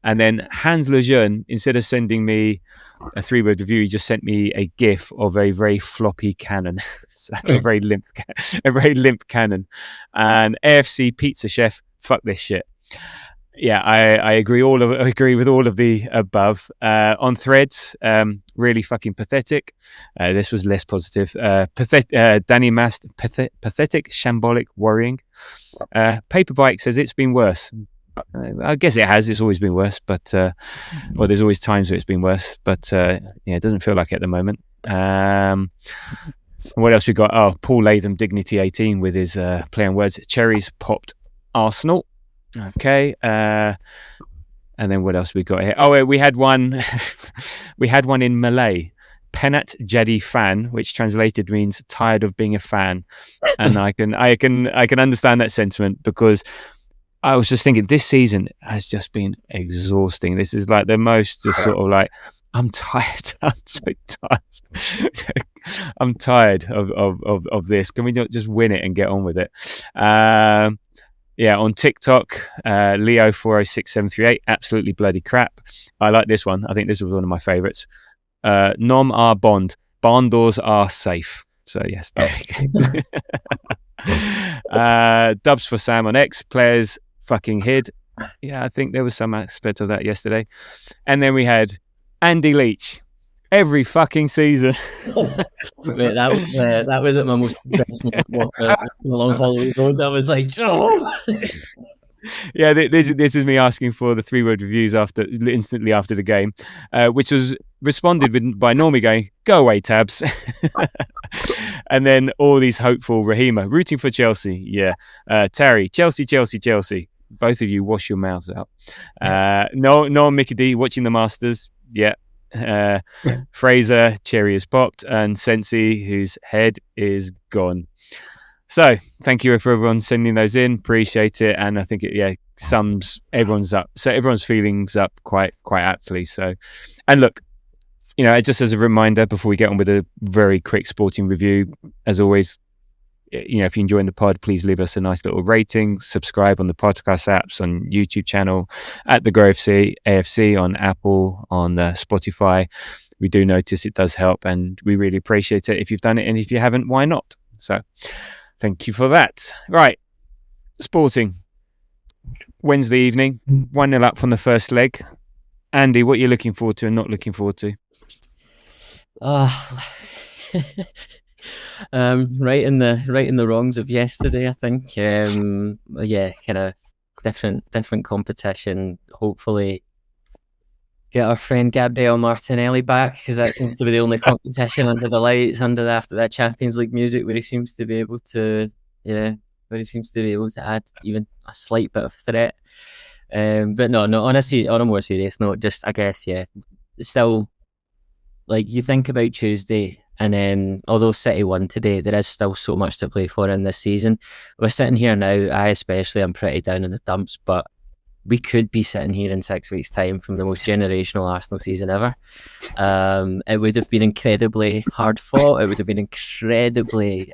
Speaker 3: And then Hans Lejeune, instead of sending me a 3-word review, he just sent me a GIF of a very floppy cannon, so a very limp cannon. And AFC Pizza Chef, fuck this shit. Yeah, I agree. I agree with all of the above. On Threads, really fucking pathetic. This was less positive. Danny Mast, pathetic, shambolic, worrying. Paperbike says it's been worse. I guess it has. It's always been worse, but there's always times where it's been worse. But it doesn't feel like it at the moment. What else we got? Oh, Paul Latham, Dignity 18, with his play on words. Cherries popped Arsenal. Okay. And then what else we got here? Oh, we had one. We had one in Malay. Penat Jadi fan, which translated means tired of being a fan, and I can understand that sentiment, because I was just thinking this season has just been exhausting. This is like the most just sort of like, I'm tired. I'm so tired. I'm tired of this. Can we not just win it and get on with it? On TikTok, Leo406738, absolutely bloody crap. I like this one. I think this was one of my favourites. Nom are bond. Barn doors are safe. So yes, there we go. Dubs for Sam on X. Players fucking hid. Yeah, I think there was some aspect of that yesterday. And then we had Andy Leach every fucking season.
Speaker 4: Mate, that was at my most long holiday road. I was like, oh.
Speaker 3: Yeah, this is me asking for the 3-word reviews instantly after the game, which was responded by Normie going, "Go away, Tabs," and then all these hopeful Rahima rooting for Chelsea. Yeah, Terry, Chelsea. Both of you, wash your mouths out. No, Mickey D watching the Masters. Yeah. Fraser, cherry is popped, and Sensi, whose head is gone. So thank you for everyone sending those in. Appreciate it, and I think it sums everyone's feelings up quite aptly. So, and look, just as a reminder before we get on with a very quick sporting review, as always, if you're enjoying the pod, please leave us a nice little rating, subscribe on the podcast apps, on YouTube channel at the Grove AFC, on Apple, on Spotify. We do notice it does help, and we really appreciate it if you've done it, and if you haven't, why not? So thank you for that. Right, sporting. Wednesday evening, 1-0 up from the first leg. Andy, what you're looking forward to and not looking forward to?
Speaker 4: Right in the wrongs of yesterday, I think. Yeah, kind of different competition. Hopefully, get our friend Gabriel Martinelli back, because that seems to be the only competition under the lights, after that Champions League music, where he seems to be able to, add even a slight bit of threat. But no, on a more serious note, just I guess, still, like, you think about Tuesday, and then although City won today, there is still so much to play for in this season. We're sitting here now, I especially am pretty down in the dumps, but we could be sitting here in 6 weeks' time from the most generational Arsenal season ever. It would have been incredibly hard fought. It would have been incredibly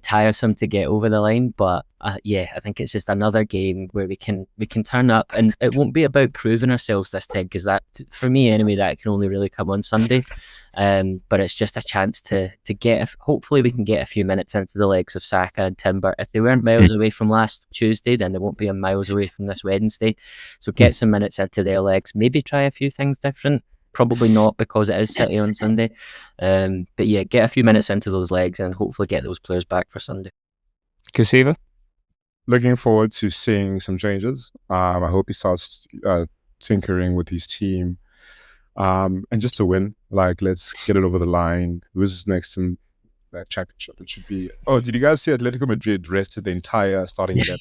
Speaker 4: tiresome to get over the line. But I think it's just another game where we can turn up, and it won't be about proving ourselves this time, because that, for me anyway, that can only really come on Sunday. But it's just a chance to get, hopefully we can get a few minutes into the legs of Saka and Timber. If they weren't miles away from last Tuesday, then they won't be miles away from this Wednesday. So get some minutes into their legs, maybe try a few things different. Probably not, because it is City on Sunday. But yeah, get a few minutes into those legs and hopefully get those players back for Sunday.
Speaker 3: Kuziva?
Speaker 2: Looking forward to seeing some changes. I hope he starts tinkering with his team. And just to win, like, let's get it over the line. Who's next in that championship? It should be. Oh, did you guys see Atletico Madrid rested the entire starting 11?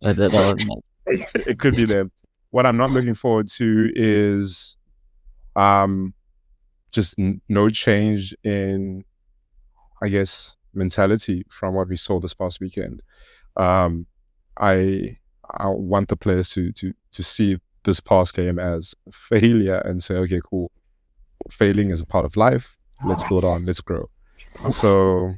Speaker 2: It could be them. What I'm not looking forward to is just no change in, I guess, mentality from what we saw this past weekend. I want the players to see this past game as failure and say, okay, cool, failing is a part of life. Let's build on, let's grow. So,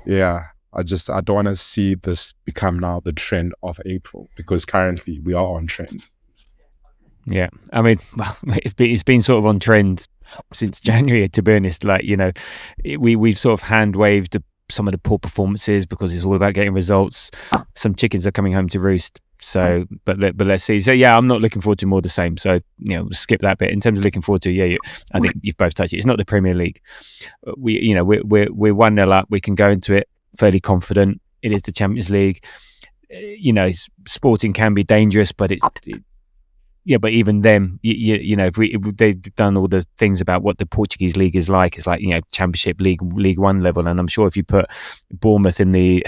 Speaker 2: yeah, I don't want to see this become now the trend of April, because currently we are on trend.
Speaker 3: Yeah, I mean, well, it's been sort of on trend since January, to be honest. Like, we've sort of hand waved some of the poor performances because it's all about getting results. Some chickens are coming home to roost. So, but let's see. So, yeah, I'm not looking forward to more of the same. So, skip that bit. In terms of looking forward to, I think you've both touched it. It's not the Premier League. We're 1-0 up. We can go into it fairly confident. It is the Champions League. Sporting can be dangerous, but but even them, if they've done all the things about what the Portuguese league is like, it's like, Championship League One level. And I'm sure if you put Bournemouth in the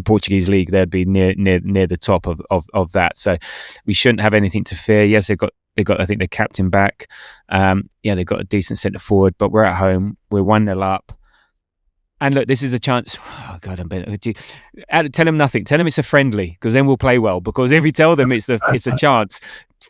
Speaker 3: Portuguese league, they'd be near the top of that. So we shouldn't have anything to fear. Yes, they've got I think their captain back. They've got a decent centre forward, but we're at home. We're 1-0 up. And look, this is a chance. Oh God, tell them nothing. Tell them it's a friendly, because then we'll play well. Because if you tell them it's a chance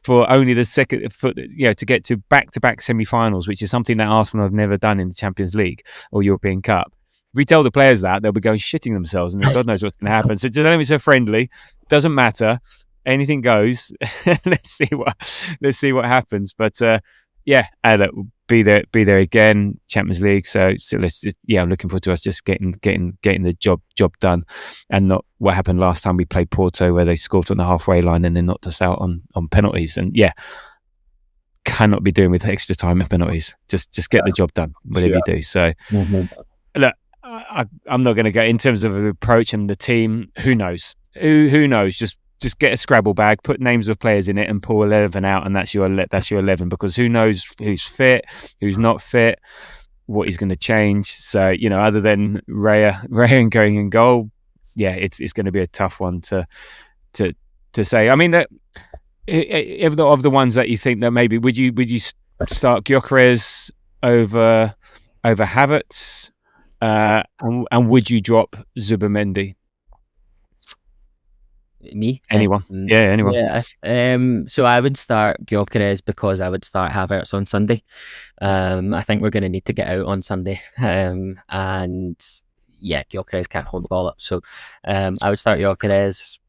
Speaker 3: for only the second, to get to back-to-back semi-finals, which is something that Arsenal have never done in the Champions League or European Cup. If we tell the players that, they'll be going shitting themselves, and then God knows what's going to happen. So just tell them it's a friendly. Doesn't matter. Anything goes. Let's see what happens. But we'll be there again, Champions League. So let's just, I'm looking forward to us just getting the job done, and not what happened last time we played Porto, where they scored on the halfway line and then knocked us out on penalties. And cannot be doing with extra time and penalties. Just get the job done, whatever you do. So look, I'm not going to go in terms of the approach and the team. Who knows? Who knows? Just get a Scrabble bag, put names of players in it, and pull 11 out, and that's your 11. Because who knows who's fit, who's not fit, what is going to change. So other than Raya going in goal, it's going to be a tough one to say. I mean, of the ones that you think that maybe would you start Gyökeres over Havertz, and would you drop Zubimendi?
Speaker 4: Me?
Speaker 3: Anyone? Anyone.
Speaker 4: Yeah. So I would start Gyökeres because I would start Havertz on Sunday. I think we're going to need to get out on Sunday. And Gyökeres can't hold the ball up. So I would start Gyökeres.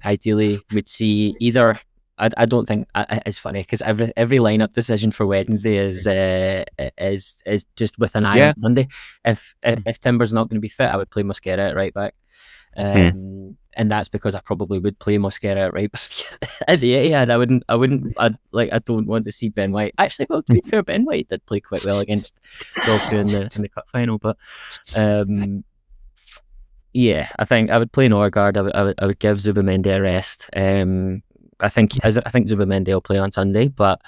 Speaker 4: Ideally, we'd see either. I don't think it's funny because every lineup decision for Wednesday is just with an eye on Sunday. If Timber's not going to be fit, I would play Mosquera at right back. and that's because I probably would play Mosquera at right back at the Etihad. I don't want to see Ben White. Actually, well, to be fair, Ben White did play quite well against Dortmund in the cup final, but yeah, I think I would play Ødegaard. I would give Zubimendi a rest. I think Zubimendi will play on Sunday, but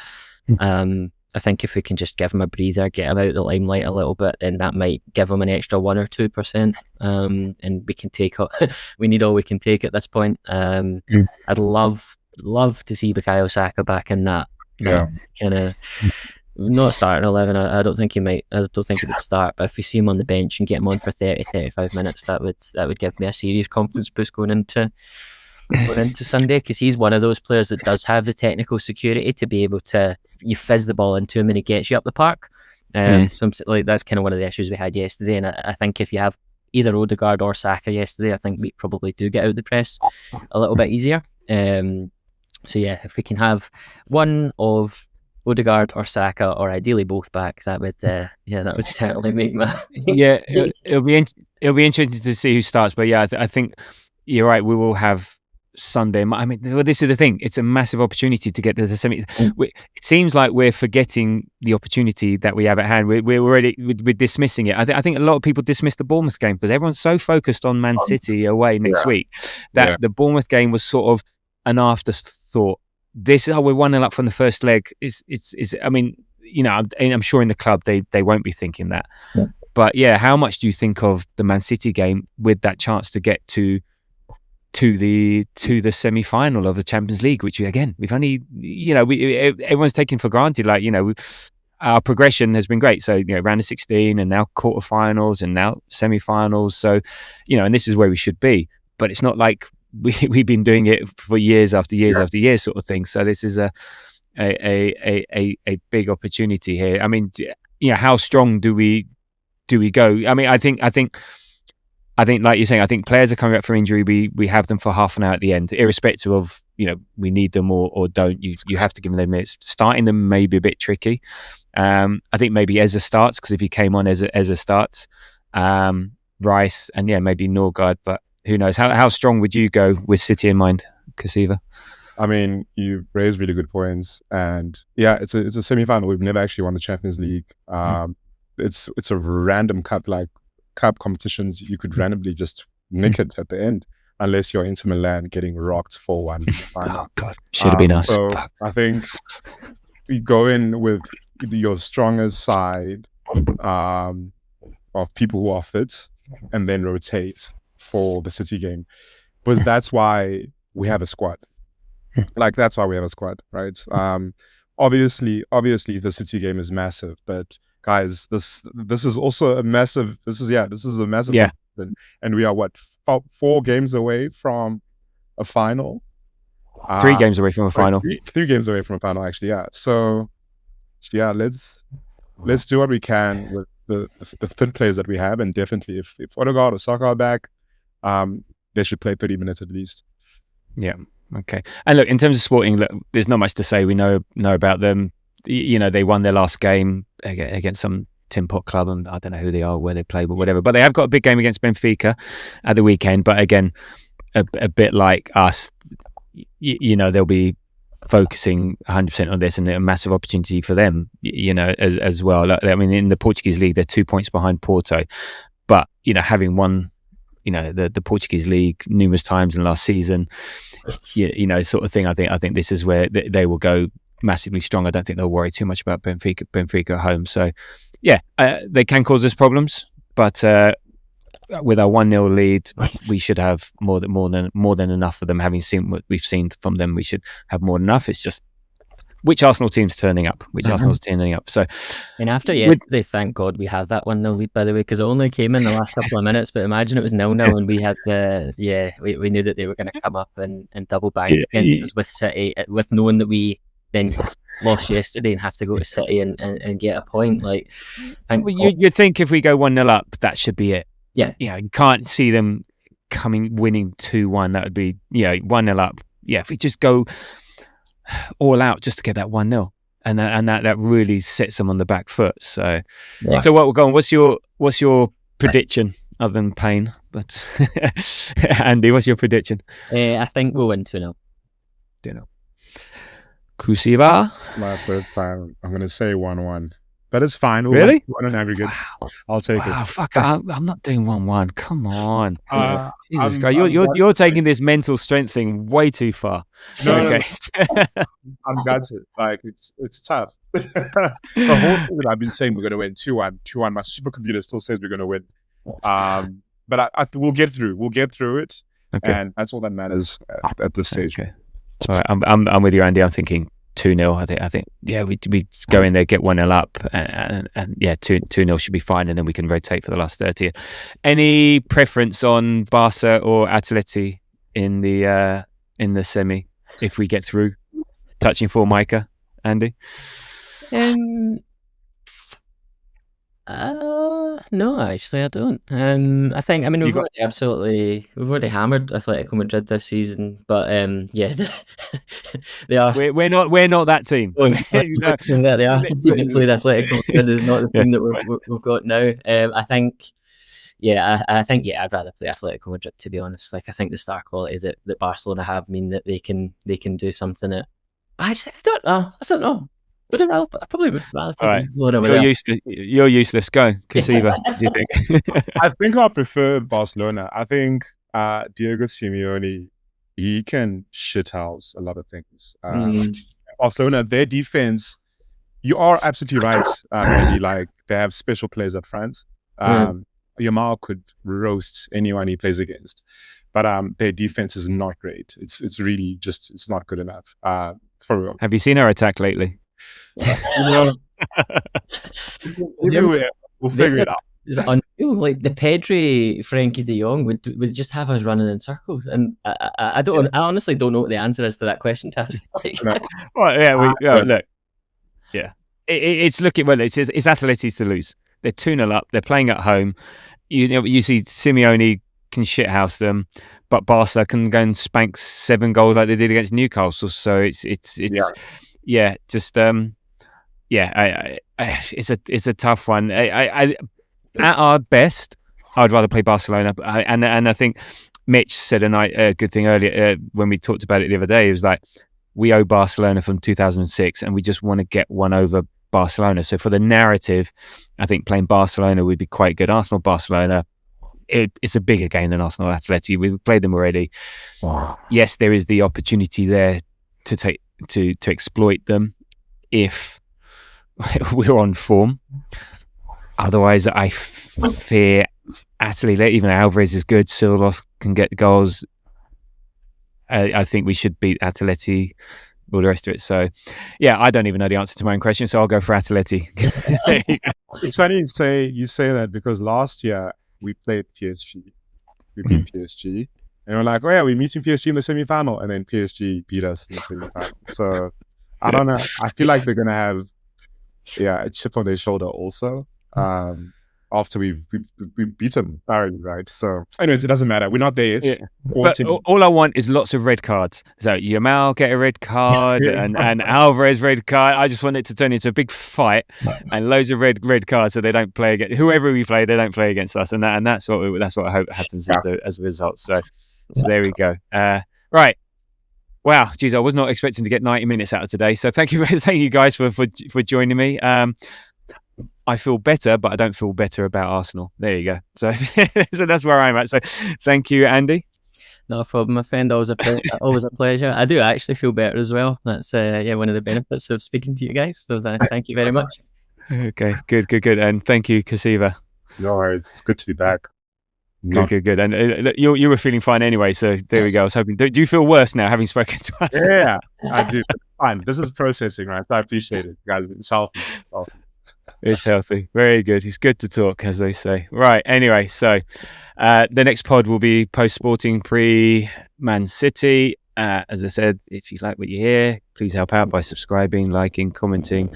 Speaker 4: I think if we can just give him a breather, get him out of the limelight a little bit, then that might give him an extra 1 or 2%. And we can take we need all we can take at this point. I'd love to see Bukayo Saka back in that kind of not starting 11. I don't think he might. I don't think he would start. But if we see him on the bench and get him on for 30-35 minutes, that would give me a serious confidence boost going into Sunday, because he's one of those players that does have the technical security to be able to, you fizz the ball into him and he gets you up the park. So that's kind of one of the issues we had yesterday, and I think if you have either Ødegaard or Saka yesterday, I think we probably do get out the press a little bit easier. So yeah, if we can have one of Ødegaard or Saka, or ideally both back, that would certainly make my
Speaker 3: it'll be interesting to see who starts. But yeah, I think you're right. We will have Sunday. I mean, well, this is the thing. It's a massive opportunity to get to the semi. It seems like we're forgetting the opportunity that we have at hand. We're already dismissing it. I think a lot of people dismiss the Bournemouth game because everyone's so focused on Man City away next week that the Bournemouth game was sort of an afterthought. We're 1-0 up from the first leg. Is I mean, I'm sure in the club they won't be thinking that. Yeah. But yeah, how much do you think of the Man City game with that chance to get to the semi-final of the Champions League, which we've only, everyone's taken for granted. Like, our progression has been great. So, round of 16 and now quarterfinals and now semi-finals. So, and this is where we should be. But it's not like we've been doing it for years after years after years, sort of thing. So this is a big opportunity here. I mean, how strong do we go? I mean, I think, like you're saying, I think players are coming back from injury. We have them for half an hour at the end, irrespective of, we need them or don't. You have to give them minutes. Starting them may be a bit tricky. I think maybe Eza starts, because if he came on, Eza starts. Rice and maybe Ødegaard, but who knows? How strong would you go with City in mind, Kuziva?
Speaker 2: I mean, you raised really good points, and it's a semi-final. We've never actually won the Champions League. It's a random cup competitions. You could randomly just nick it at the end, unless you're Inter Milan getting rocked 4-1.
Speaker 3: Oh God, should have been us.
Speaker 2: So I think you go in with your strongest side of people who are fit, and then rotate for the City game, because that's why we have a squad. That's why we have a squad, right? Obviously the City game is massive, but guys, this is also a massive. This is a massive.
Speaker 3: Yeah.
Speaker 2: And we are 4 games away from a final.
Speaker 3: 3 games away from a final.
Speaker 2: 3 games away from a final, actually. Yeah. So, let's do what we can with the fit players that we have, and definitely if Ødegaard or Saka are back, they should play 30 minutes at least. Yeah.
Speaker 3: Okay. And look, in terms of Sporting, look, there's not much to say. We know about them. They won their last game against some tin pot club, and I don't know who they are, where they play, but whatever. But they have got a big game against Benfica at the weekend. But again, a bit like us, they'll be focusing 100% on this, and a massive opportunity for them, as well. I mean, in the Portuguese league, they're 2 points behind Porto, but having won, the Portuguese league numerous times in the last season, sort of thing. I think this is where they will go massively strong. I don't think they'll worry too much about Benfica at home. So, they can cause us problems, but with our 1-0 lead, we should have more than enough for them. Having seen what we've seen from them, we should have more than enough. It's just which Arsenal team's turning up. Arsenal's turning up. So,
Speaker 4: and after yesterday, thank God we have that 1-0 lead, by the way, because it only came in the last couple of minutes. But imagine it was 0-0 and we had we knew that they were going to come up and double bang against us with City, with knowing that we then lost yesterday and have to go to City and get a point.
Speaker 3: You'd think if we go 1-0 up, that should be it.
Speaker 4: Yeah.
Speaker 3: You can't see them winning 2-1. That would be 1-0 up. Yeah, if we just go all out just to get that 1-0, and that really sets them on the back foot. So what we're going. What's your prediction? other than pain. But Andy, what's your prediction?
Speaker 4: I think we'll win 2-0.
Speaker 3: Kuziva?
Speaker 2: My first time, I'm going to say 1-1. But it's fine. We'll
Speaker 3: Really?
Speaker 2: win on aggregates.
Speaker 3: Wow.
Speaker 2: I'll take
Speaker 3: Wow,
Speaker 2: it.
Speaker 3: fuck! I'm not doing 1-1. Come on, Jesus
Speaker 2: I'm-
Speaker 3: Christ! You're taking this mental strength thing way too far.
Speaker 2: No,
Speaker 3: Okay.
Speaker 2: I'm gutted. Like, it's tough. The whole thing that I've been saying we're going to win 2-1, 2-1. My supercomputer still says we're going to win. But we'll get through. We'll get through it.
Speaker 3: Okay.
Speaker 2: And that's all that matters at this stage.
Speaker 3: Okay. All right. I'm with you, Andy. I'm thinking 2-0. I think we go in there, get 1-0 up, and 2-0 should be fine, and then we can rotate for the last 30. Any preference on Barca or Atleti in the semi if we get through? Touching for Micah, Andy?
Speaker 4: No, actually, I don't. I think. I mean, we've already hammered Atletico Madrid this season, but they are.
Speaker 3: We're not that team.
Speaker 4: That they are the team that played Atletico Madrid is not the team that we've got now. I think. I think I'd rather play Atletico Madrid, to be honest. Like, I think the star quality that Barcelona have mean that they can do something. I don't know. But I probably would rather play Barcelona.
Speaker 3: You're useless. Go, Kuziva. What do you think?
Speaker 2: I think I prefer Barcelona. I think Diego Simeone, he can shithouse a lot of things. Barcelona, their defense, you are absolutely right, Andy. Like, they have special players up front. Yamal could roast anyone he plays against, but their defense is not great. It's really just, it's not good enough. For real.
Speaker 3: Have you seen our attack lately?
Speaker 2: Everywhere. We'll figure it out.
Speaker 4: It's unreal. Like, the Pedri, Frankie De Jong would just have us running in circles, and I honestly don't know what the answer is to that question, Tabs.
Speaker 3: Look, it's looking well. It's Atleti's to lose. They're 2-0 up. They're playing at home. You see Simeone can shithouse them, but Barca can go and spank 7 goals like they did against Newcastle. So it's a tough one. I at our best, I'd rather play Barcelona, and I think Mitch said a good thing earlier when we talked about it the other day. It was like, we owe Barcelona from 2006, and we just want to get one over Barcelona. So for the narrative, I think playing Barcelona would be quite good. Arsenal, Barcelona, it's a bigger game than Arsenal Atleti. We've played them already. Wow. Yes, there is the opportunity there to exploit them if we're on form. Otherwise, I fear Atleti, even though Alvarez is good, Silvos can get goals. I think we should beat Atleti, all the rest of it. So, I don't even know the answer to my own question, so I'll go for Atleti.
Speaker 2: It's funny you say that, because last year we played PSG. We beat PSG. And we're like, we're meeting PSG in the semi-final. And then PSG beat us in the semi-final. So, I don't know. I feel like they're going to have a chip on their shoulder also. After we beat them thoroughly, right? So, anyways, it doesn't matter. We're not there yet.
Speaker 3: Yeah. But all I want is lots of red cards. So Yamal get a red card and Alvarez red card. I just want it to turn into a big fight and loads of red cards, so they don't play against whoever we play. They don't play against us, and that's what I hope happens as a result. So there we go. Right. Wow, geez, I was not expecting to get 90 minutes out of today. So thank you guys for joining me. I feel better, but I don't feel better about Arsenal. There you go. So that's where I'm at. So thank you, Andy.
Speaker 4: No problem, my friend. Always a pleasure. I do actually feel better as well. That's one of the benefits of speaking to you guys. So thank you very much.
Speaker 3: Okay, good. And thank you, Kuziva.
Speaker 2: No worries. It's good to be back.
Speaker 3: Good. And you were feeling fine anyway, so there we go. I was hoping. Do you feel worse now, having spoken to us?
Speaker 2: Yeah, I do. Fine. This is processing, right? So I appreciate it, guys. It's healthy.
Speaker 3: It's healthy. Very good. It's good to talk, as they say. Right. Anyway, so the next pod will be post-sporting pre-Man City. As I said, if you like what you hear, please help out by subscribing, liking, commenting.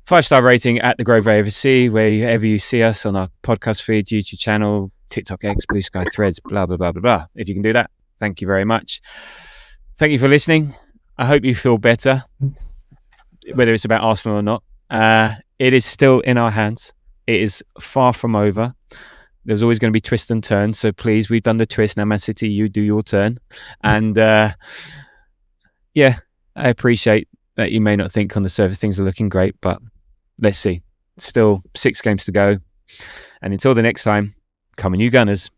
Speaker 3: 5-star rating at The Grove AFC, wherever you see us on our podcast feed, YouTube channel, TikTok, X, Blue Sky, Threads, blah, blah, blah, blah, blah. If you can do that, thank you very much. Thank you for listening. I hope you feel better, whether it's about Arsenal or not. It is still in our hands. It is far from over. There's always going to be twists and turns. So please, we've done the twist. Now, Man City, you do your turn. And yeah, I appreciate that you may not think on the surface things are looking great, but let's see. Still 6 games to go. And until the next time, come on, you Gunners.